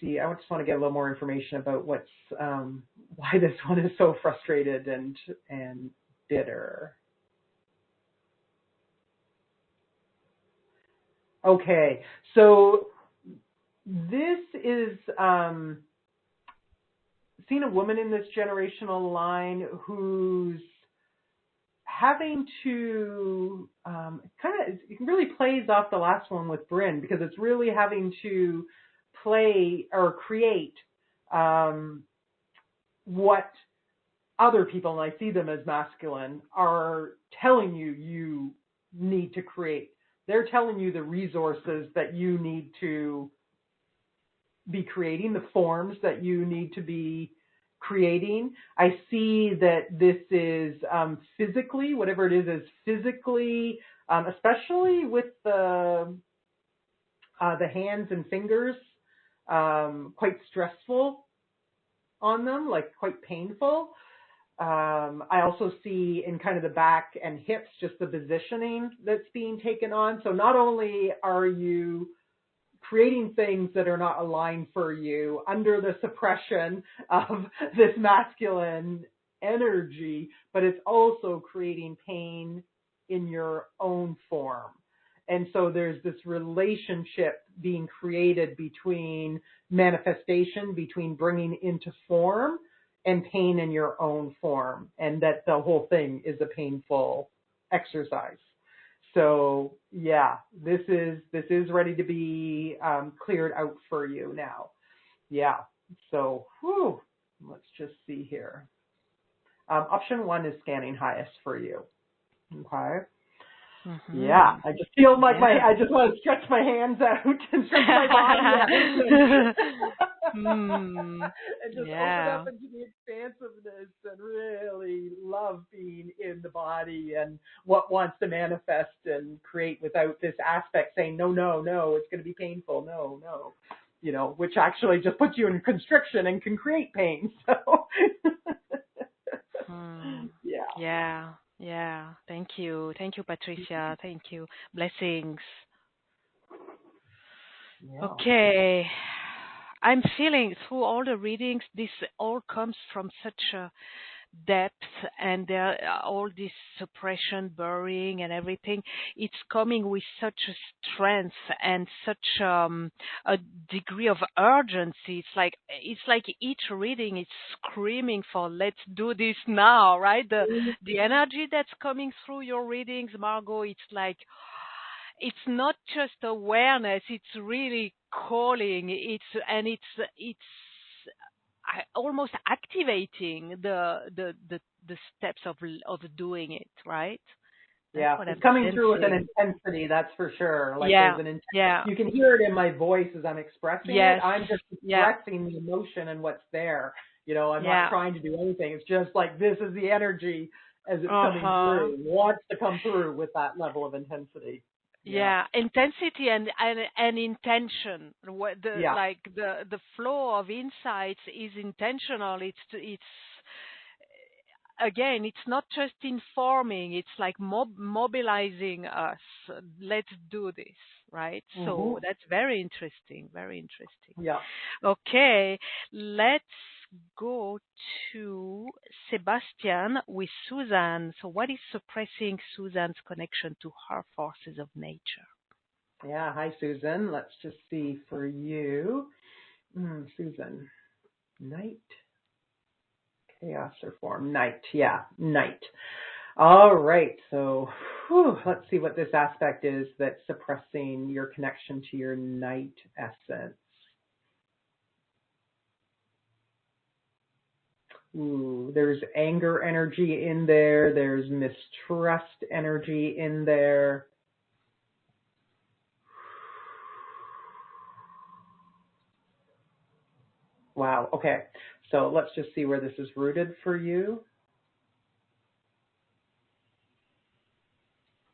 get a little more information about what's why this one is so frustrated and bitter. Okay. So this is seeing a woman in this generational line who's having to it really plays off the last one with Bryn, because it's really having to play or create what other people, and I see them as masculine, are telling you need to create. They're telling you the resources that you need to be creating, the forms that you need to be creating. I see that this is physically, whatever it is physically, especially with the hands and fingers, quite stressful on them, like quite painful. I also see in kind of the back and hips just the positioning that's being taken on. So not only are you creating things that are not aligned for you under the suppression of this masculine energy, but it's also creating pain in your own form. And so there's this relationship being created between manifestation, between bringing into form, and pain in your own form, and that the whole thing is a painful exercise. So yeah, this is ready to be cleared out for you now. Yeah. So let's just see here. Option 1 is scanning highest for you. Okay. Yeah, I just feel like I just want to stretch my hands out and stretch my body out and just open up into the expansiveness and really love being in the body and what wants to manifest and create without this aspect saying, no, it's going to be painful. No, which actually just puts you in constriction and can create pain. So, Yeah. Thank you, Patricia. Thank you. Blessings. Yeah. Okay. I'm feeling through all the readings, this all comes from such a depth, and all this suppression, burying, and everything. It's coming with such a strength and such a degree of urgency. It's like each reading is screaming for let's do this now, right? The energy that's coming through your readings, Margo, it's like it's not just awareness; it's really calling. It's almost activating the steps of doing it, right? That's it's coming through with an intensity, that's for sure. There's an intensity. You can hear it in my voice as I'm expressing it. I'm just expressing the emotion and what's there. I'm not trying to do anything. It's just like, this is the energy as it's coming through, wants to come through with that level of intensity. Yeah, intensity and intention. Like the flow of insights is intentional. It's again, it's not just informing. It's like mobilizing us. Let's do this, right? So that's very interesting. Very interesting. Yeah. Okay, let's go to Sebastian with Suzanne. So what is suppressing Suzanne's connection to her forces of nature? Yeah. Hi, Susan. Let's just see for you. Susan. Night. Chaos or form. Night. Yeah. Night. All right. So let's see what this aspect is that's suppressing your connection to your night essence. There's anger energy in there. There's mistrust energy in there. Wow. Okay. So let's just see where this is rooted for you.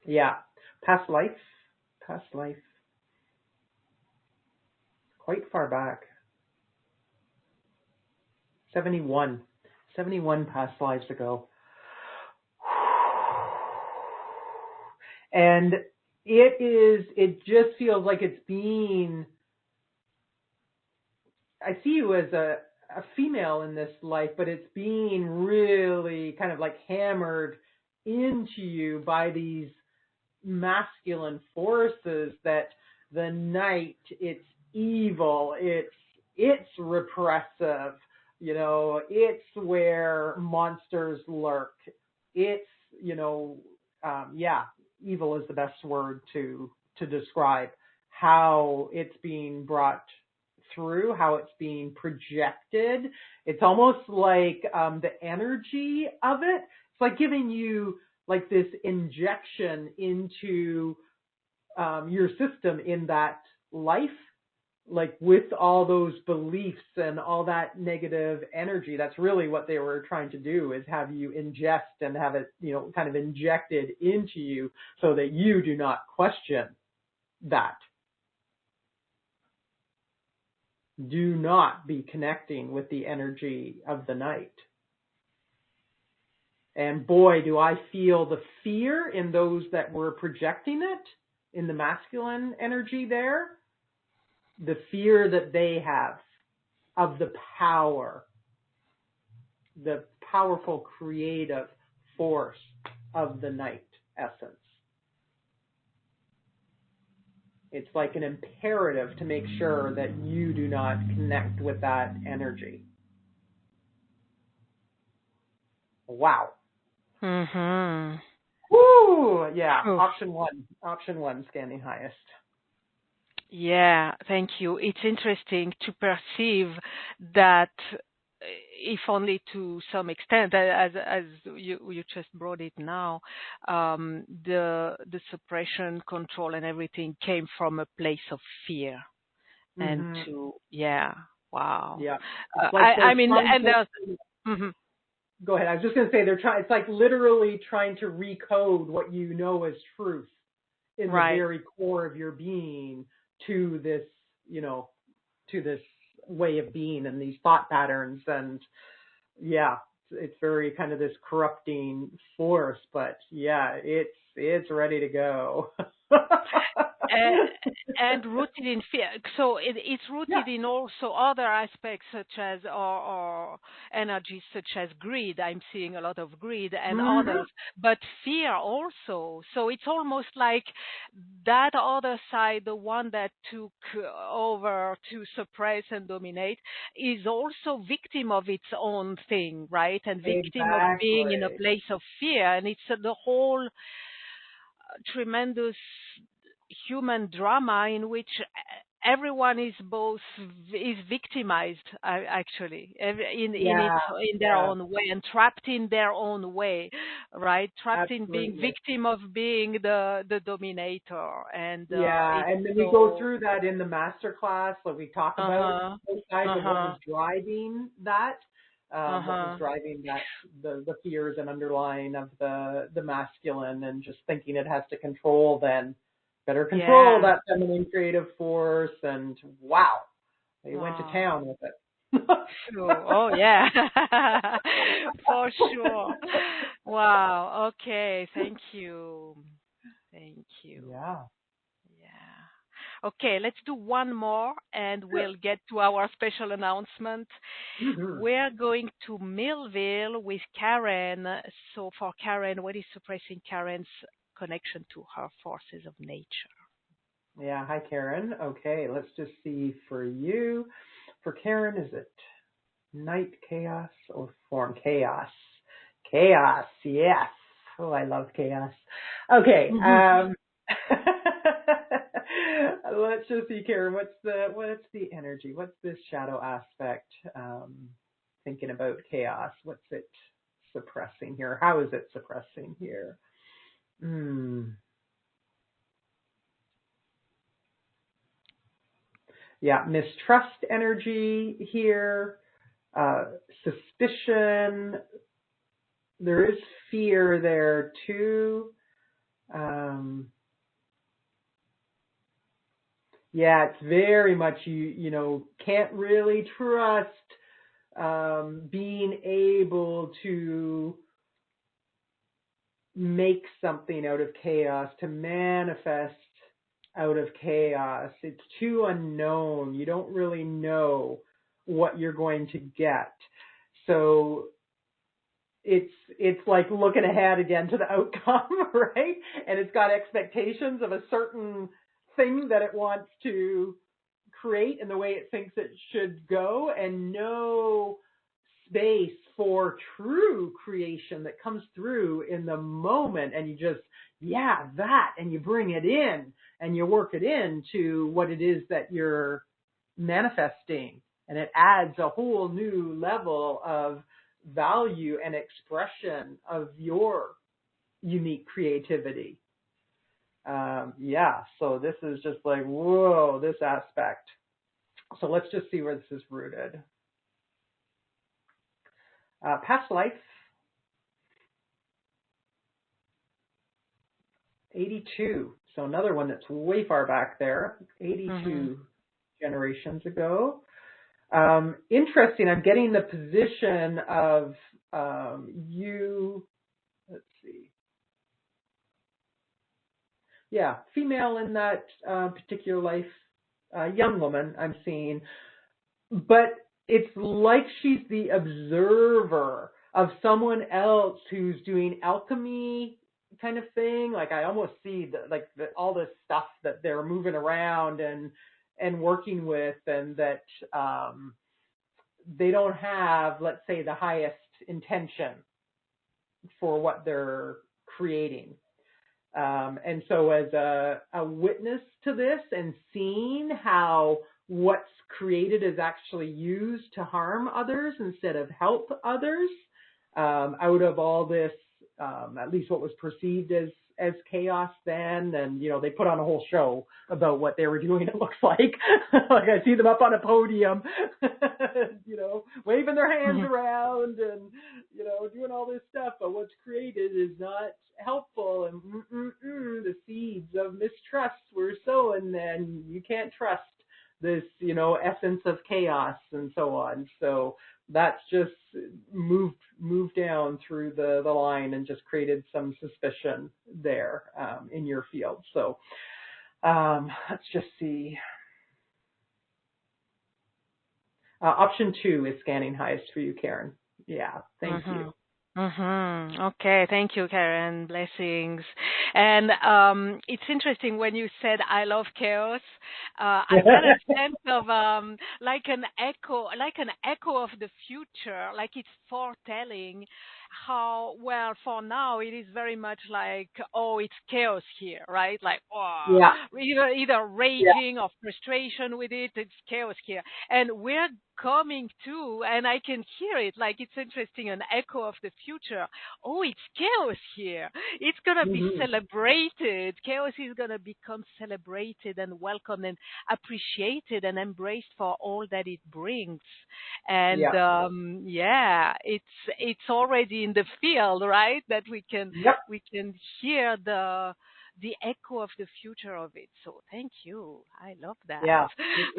Yeah. Past life. Past life. Quite far back. 71 past lives ago. And it just feels like it's being, I see you as a female in this life, but it's being really kind of like hammered into you by these masculine forces that the night, it's evil, it's repressive, it's where monsters lurk. It's, evil is the best word to describe how it's being brought through, how it's being projected. It's almost like the energy of it. It's like giving you like this injection into your system in that life, like with all those beliefs and all that negative energy. That's really what they were trying to do, is have you ingest and have it, kind of injected into you so that you do not question that. Do not be connecting with the energy of the night. And boy, do I feel the fear in those that were projecting it, in the masculine energy there. The fear that they have of the power, the powerful creative force of the night essence. It's like an imperative to make sure that you do not connect with that energy. Wow. Mm-hmm. Woo! Yeah. Oof. Option one, scanning highest. Yeah, thank you. It's interesting to perceive that, if only to some extent, as you just brought it now, the suppression, control, and everything came from a place of fear, and wow. Yeah. Go ahead. I was just going to say it's like literally trying to recode what you know as truth in the very core of your being to this, to this way of being and these thought patterns. And it's very kind of this corrupting force, but it's ready to go. and rooted in fear. So it's rooted in also other aspects such as or energies such as greed. I'm seeing a lot of greed and others, but fear also. So it's almost like that other side, the one that took over to suppress and dominate, is also victim of its own thing, right? And victim of being in a place of fear. And it's the whole tremendous human drama in which everyone is victimized, actually, in their own way, and trapped in their own way, right? Trapped in being victim of being the dominator. And and then we go through that in the master class, like we talk about both sides of what is driving that. what was driving that, the fears and underlying of the masculine, and just thinking it has to control, then better control that feminine creative force. And wow, they went to town with it. Sure. Oh, yeah. For sure. Wow. Okay. Thank you. Thank you. Yeah. Yeah. Okay, let's do one more and we'll get to our special announcement. We're going to Millville with Karen. So for Karen, what is suppressing Karen's connection to her forces of nature? Yeah. Hi, Karen. Okay, let's just see for you. For Karen, is it night chaos or form chaos? Chaos, yes. Oh, I love chaos. Okay. Let's just see, Karen. What's the energy? What's this shadow aspect? Thinking about chaos. What's it suppressing here? How is it suppressing here? Yeah, mistrust energy here, suspicion. There is fear there too. Yeah, it's very much you can't really trust being able to make something out of chaos, to manifest out of chaos. It's too unknown. You don't really know what you're going to get. So it's like looking ahead again to the outcome, right? And it's got expectations of a certain thing that it wants to create and the way it thinks it should go, and no space for true creation that comes through in the moment. And you just, and you bring it in and you work it into what it is that you're manifesting. And it adds a whole new level of value and expression of your unique creativity. So this is just like, whoa, this aspect. So let's just see where this is rooted. Past life, 82. So another one that's way far back there, 82 generations ago. Interesting. I'm getting the position of you. Let's see. Yeah, female in that particular life, young woman I'm seeing. But it's like she's the observer of someone else who's doing alchemy kind of thing. Like I almost see all this stuff that they're moving around and working with, and that they don't have, let's say, the highest intention for what they're creating. And so as a witness to this and seeing how what's created is actually used to harm others instead of help others, out of all this, at least what was perceived as chaos then. And, they put on a whole show about what they were doing, it looks like. Like I see them up on a podium, waving their hands around and, doing all this stuff. But what's created is not helpful. And the seeds of mistrust were sown, and you can't trust this, essence of chaos and so on. So that's just moved down through the line and just created some suspicion there in your field. So let's just see. Option 2 is scanning highest for you, Karen. Yeah, thank you. Okay, thank you, Karen. Blessings. And it's interesting when you said I love chaos. I got a sense of like an echo of the future, like it's foretelling how, well, for now it is very much like, it's chaos here, right? Like, either raging or frustration with it, it's chaos here. And we're coming too, and I can hear it, like it's interesting, an echo of the future. Oh, it's chaos here. It's going to be celebrated. Chaos is going to become celebrated and welcomed and appreciated and embraced for all that it brings. And it's already in the field, right? That we can hear the echo of the future of it. So thank you. I love that. Yeah.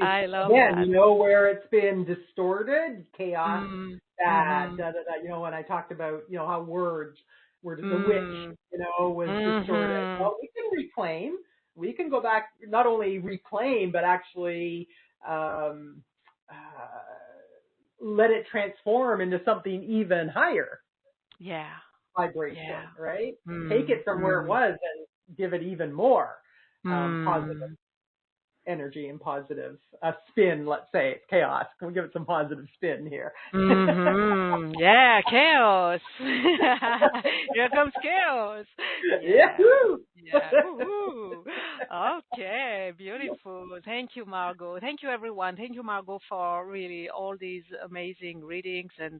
I love that. that. You know where it's been distorted? Chaos, bad, when I talked about, how words were the witch, was distorted. Well, we can reclaim. We can go back, not only reclaim, but actually let it transform into something even higher. Yeah. Vibration, right? Take it from where it was and give it even more positive energy and positive spin, let's say. It's chaos. Can we give it some positive spin here? Yeah, chaos. Here comes chaos. Yeah. Woo-hoo. Okay, beautiful. Thank you, Margo. Thank you, everyone. Thank you, Margo, for really all these amazing readings and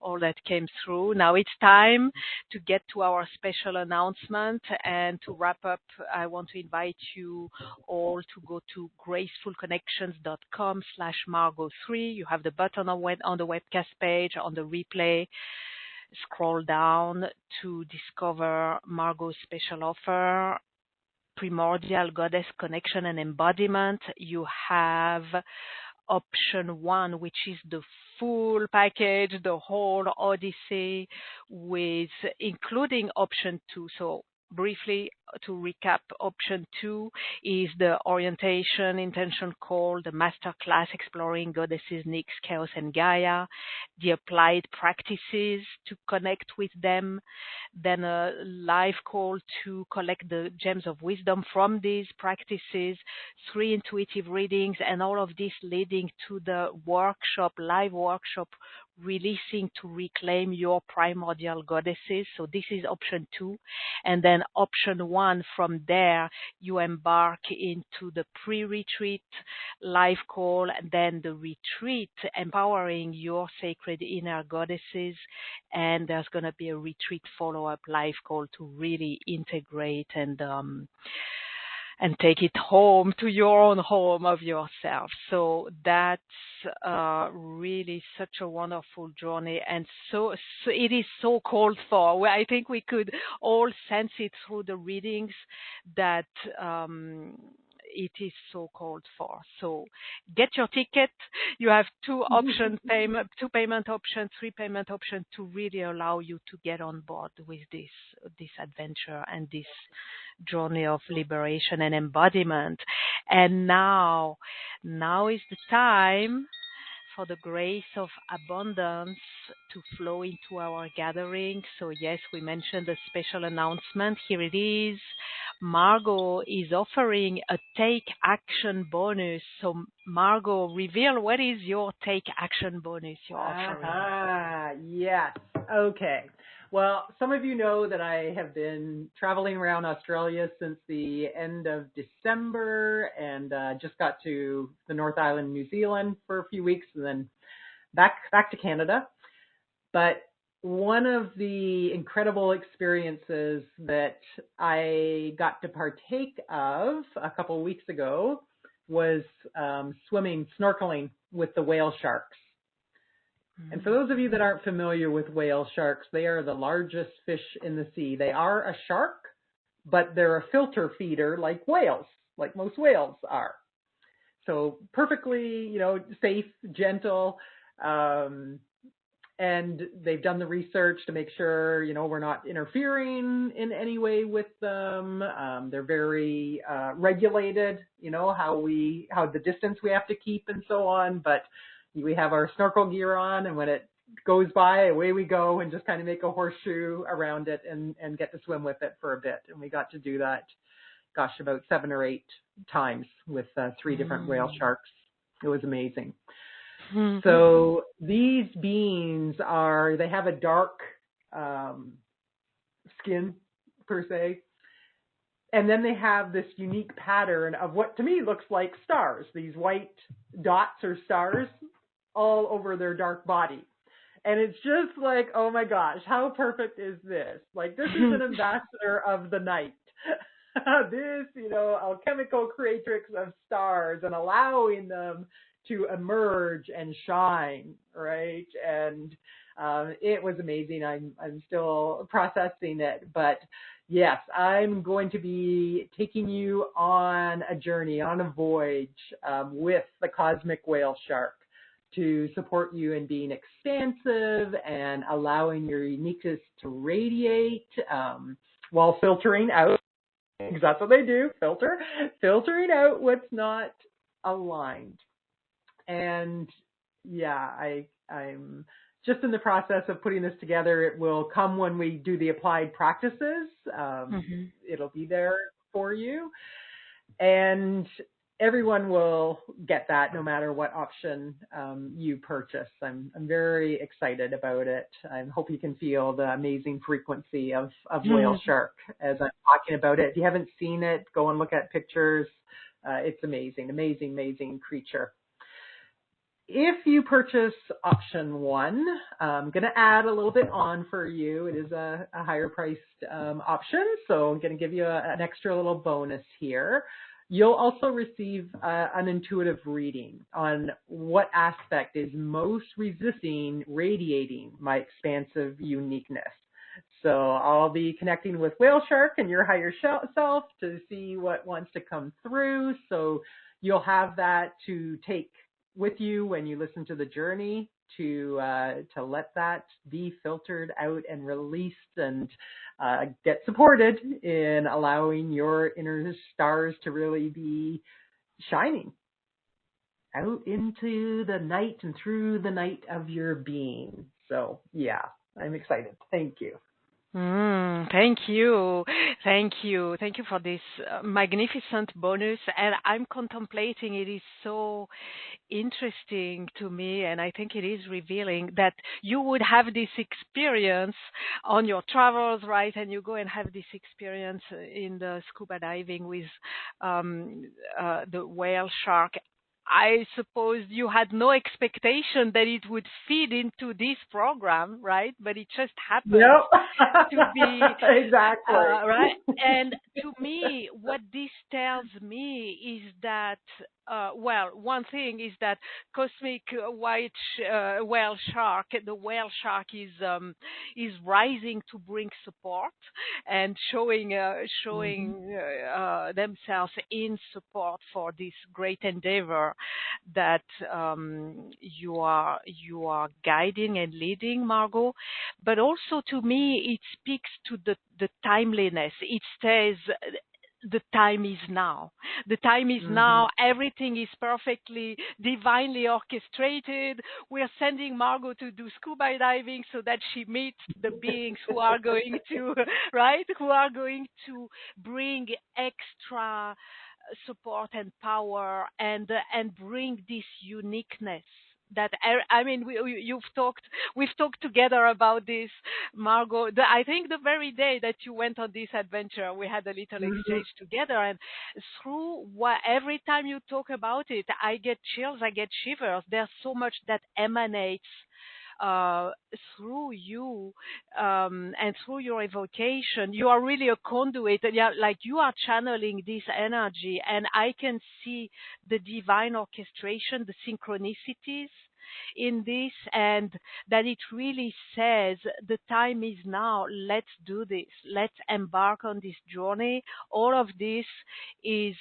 all that came through. Now it's time to get to our special announcement, and to wrap up, I want to invite you all to go to gracefulconnections.com/Margo3. You have the button on the webcast page, on the replay. Scroll down to discover Margo's special offer, Primordial Goddess Connection and Embodiment. You have option 1, which is the full package, the whole Odyssey, with including option 2. So briefly, to recap, option 2 is the orientation intention call, the masterclass exploring goddesses, Nyx, Chaos, and Gaia, the applied practices to connect with them, then a live call to collect the gems of wisdom from these practices, 3 intuitive readings, and all of this leading to the workshop, live workshop, releasing to reclaim your primordial goddesses. So this is option 2. And then option 1, from there, you embark into the pre-retreat live call, and then the retreat, empowering your sacred inner goddesses. And there's going to be a retreat follow-up live call to really integrate and take it home to your own home of yourself. So that's really such a wonderful journey, and so it is so called for. I think we could all sense it through the readings that it is so called for. So get your ticket. You have 2 payment options, 3 payment options to really allow you to get on board with this adventure and this journey of liberation and embodiment. And now is the time for the grace of abundance to flow into our gathering. So yes, we mentioned a special announcement. Here it is. Margo is offering a take action bonus. So Margo, reveal what is your take action bonus you're offering. Yes. Okay. Well, some of you know that I have been traveling around Australia since the end of December, and just got to the North Island, New Zealand for a few weeks, and then back to Canada. But one of the incredible experiences that I got to partake of a couple of weeks ago was snorkeling with the whale sharks. And for those of you that aren't familiar with whale sharks, they are the largest fish in the sea. They are a shark, but they're a filter feeder like whales, like most whales are. So perfectly, safe, gentle, and they've done the research to make sure, we're not interfering in any way with them. They're very regulated, how the distance we have to keep and so on. But we have our snorkel gear on, and when it goes by, away we go and just kind of make a horseshoe around it and get to swim with it for a bit. And we got to do that, about 7 or 8 times with 3 different whale sharks. It was amazing. Mm-hmm. So these beings they have a dark skin per se. And then they have this unique pattern of what to me looks like stars. These white dots are stars all over their dark body. And it's just like, oh my gosh, how perfect is this? Like, this is an ambassador of the night. This, alchemical creatrix of stars, and allowing them to emerge and shine, right? And it was amazing. I'm still processing it, but yes, I'm going to be taking you on a journey, on a voyage with the cosmic whale shark to support you in being expansive and allowing your uniqueness to radiate while filtering out, because that's what they do, filtering out what's not aligned. And yeah, I'm just in the process of putting this together. It will come when we do the applied practices. It'll be there for you. And everyone will get that no matter what option you purchase. I'm very excited about it. I hope you can feel the amazing frequency of whale shark as I'm talking about it. If you haven't seen it, go and look at pictures. It's amazing, amazing, amazing creature. If you purchase option 1, I'm going to add a little bit on for you. It is a higher priced option, so I'm going to give you an extra little bonus here. You'll also receive an intuitive reading on what aspect is most resisting radiating my expansive uniqueness. So I'll be connecting with Whale Shark and your higher self to see what wants to come through. So you'll have that to take with you when you listen to the journey, to let that be filtered out and released, and get supported in allowing your inner stars to really be shining out into the night and through the night of your being. So yeah, I'm excited. Thank you. Thank you. Thank you. Thank you for this magnificent bonus. And I'm contemplating, it is so interesting to me, and I think it is revealing that you would have this experience on your travels, right? And you go and have this experience in the scuba diving with the whale shark. I suppose you had no expectation that it would feed into this program, right? But it just happened to be exactly right. And to me, what this tells me is that, one thing is that cosmic white whale shark, the whale shark is rising to bring support and showing themselves in support for this great endeavor that you are guiding and leading, Margo. But also to me, it speaks to the timeliness. It says the time is now. The time is now. Everything is perfectly, divinely orchestrated. We're sending Margo to do scuba diving so that she meets the beings who are going to, right? Who are going to bring extra support and power and bring this uniqueness. That I mean, we've talked together about this, Margo. I think the very day that you went on this adventure, we had a little exchange together, and through every time you talk about it, I get chills, I get shivers. There's so much that emanates through you and through your evocation. You are really a conduit, and like you are channeling this energy, and I can see the divine orchestration, the synchronicities in this, and that it really says the time is now. Let's do this. Let's embark on this journey. All of this is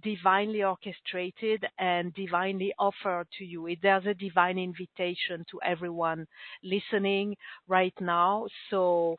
divinely orchestrated and divinely offered to you. There's a divine invitation to everyone listening right now. So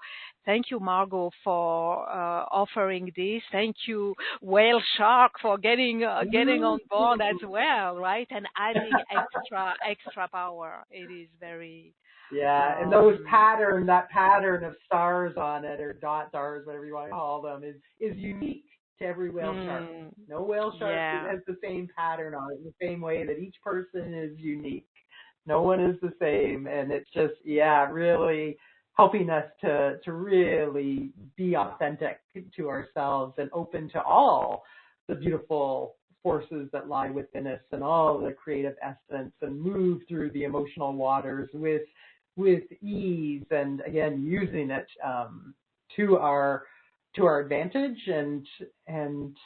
thank you, Margo, for offering this. Thank you, Whale Shark, for getting on board as well, right? And adding extra power. It is very... Yeah, and those that pattern of stars on it, or dot stars, whatever you want to call them, is unique to every whale shark. No whale shark has the same pattern on it, in the same way that each person is unique. No one is the same, and it's just, really helping us to really be authentic to ourselves and open to all the beautiful forces that lie within us and all the creative essence, and move through the emotional waters with ease, and again using it to our advantage, and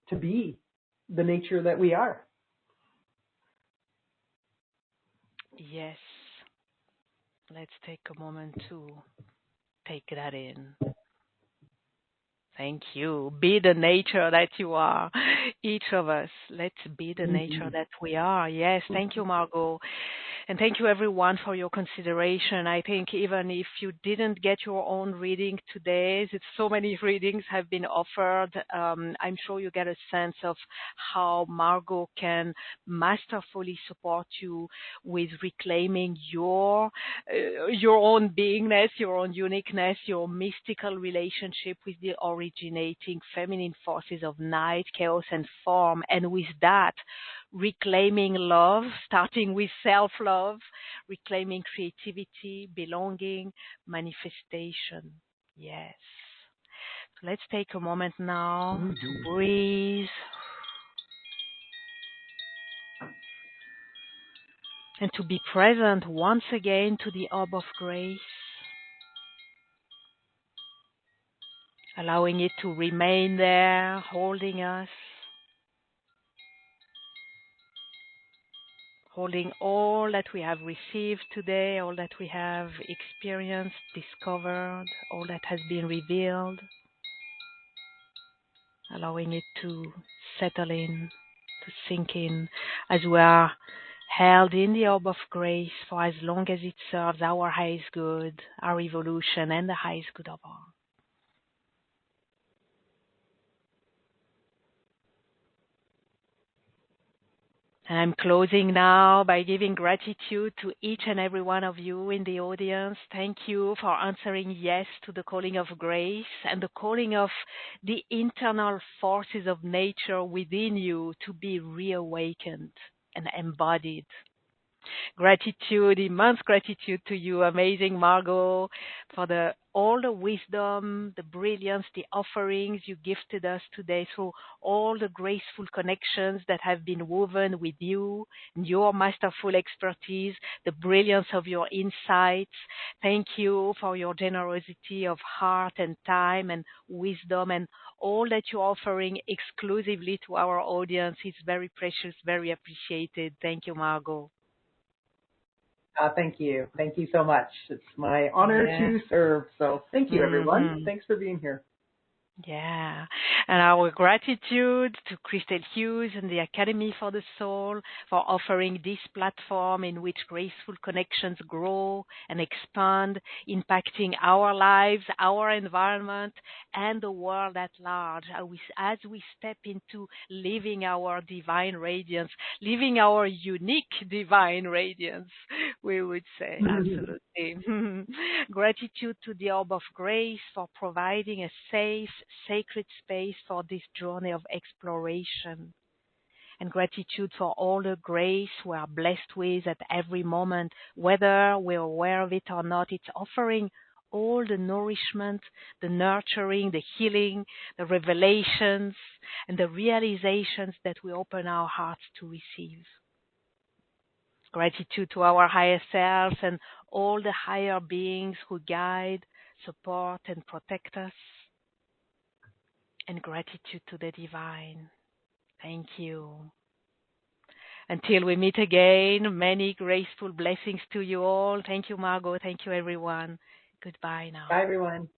to be the nature that we are. Yes. Let's take a moment to take that in. Thank you. Be the nature that you are. Each of us, let's be the nature that we are. Yes, thank you, Margo. And thank you, everyone, for your consideration. I think even if you didn't get your own reading today, so many readings have been offered. I'm sure you get a sense of how Margo can masterfully support you with reclaiming your own beingness, your own uniqueness, your mystical relationship with the originating feminine forces of night, chaos, and form. And with that, reclaiming love, starting with self-love, reclaiming creativity, belonging, manifestation. Yes. So let's take a moment now to breathe and to be present once again to the orb of grace, allowing it to remain there, holding us, holding all that we have received today, all that we have experienced, discovered, all that has been revealed, allowing it to settle in, to sink in, as we are held in the orb of grace for as long as it serves our highest good, our evolution, and the highest good of all. And I'm closing now by giving gratitude to each and every one of you in the audience. Thank you for answering yes to the calling of grace and the calling of the internal forces of nature within you to be reawakened and embodied. Gratitude, immense gratitude to you, amazing Margo, for all the wisdom, the brilliance, the offerings you gifted us today. So all the graceful connections that have been woven with you, your masterful expertise, the brilliance of your insights. Thank you for your generosity of heart and time and wisdom, and all that you're offering exclusively to our audience. It's very precious, very appreciated. Thank you, Margo. Thank you. Thank you so much. It's my honor to serve. So thank you, everyone. Thanks for being here. Yeah, and our gratitude to Christel Hughes and the Academy for the Soul for offering this platform in which graceful connections grow and expand, impacting our lives, our environment, and the world at large as we step into living our divine radiance, living our unique divine radiance, we would say. Absolutely. Gratitude to the Orb of Grace for providing a safe, sacred space for this journey of exploration, and gratitude for all the grace we are blessed with at every moment, whether we're aware of it or not. It's offering all the nourishment, the nurturing, the healing, the revelations, and the realizations that we open our hearts to receive. Gratitude to our higher selves and all the higher beings who guide, support, and protect us. And gratitude to the divine. Thank you. Until we meet again, many graceful blessings to you all. Thank you, Margo. Thank you, everyone. Goodbye now. Bye, everyone.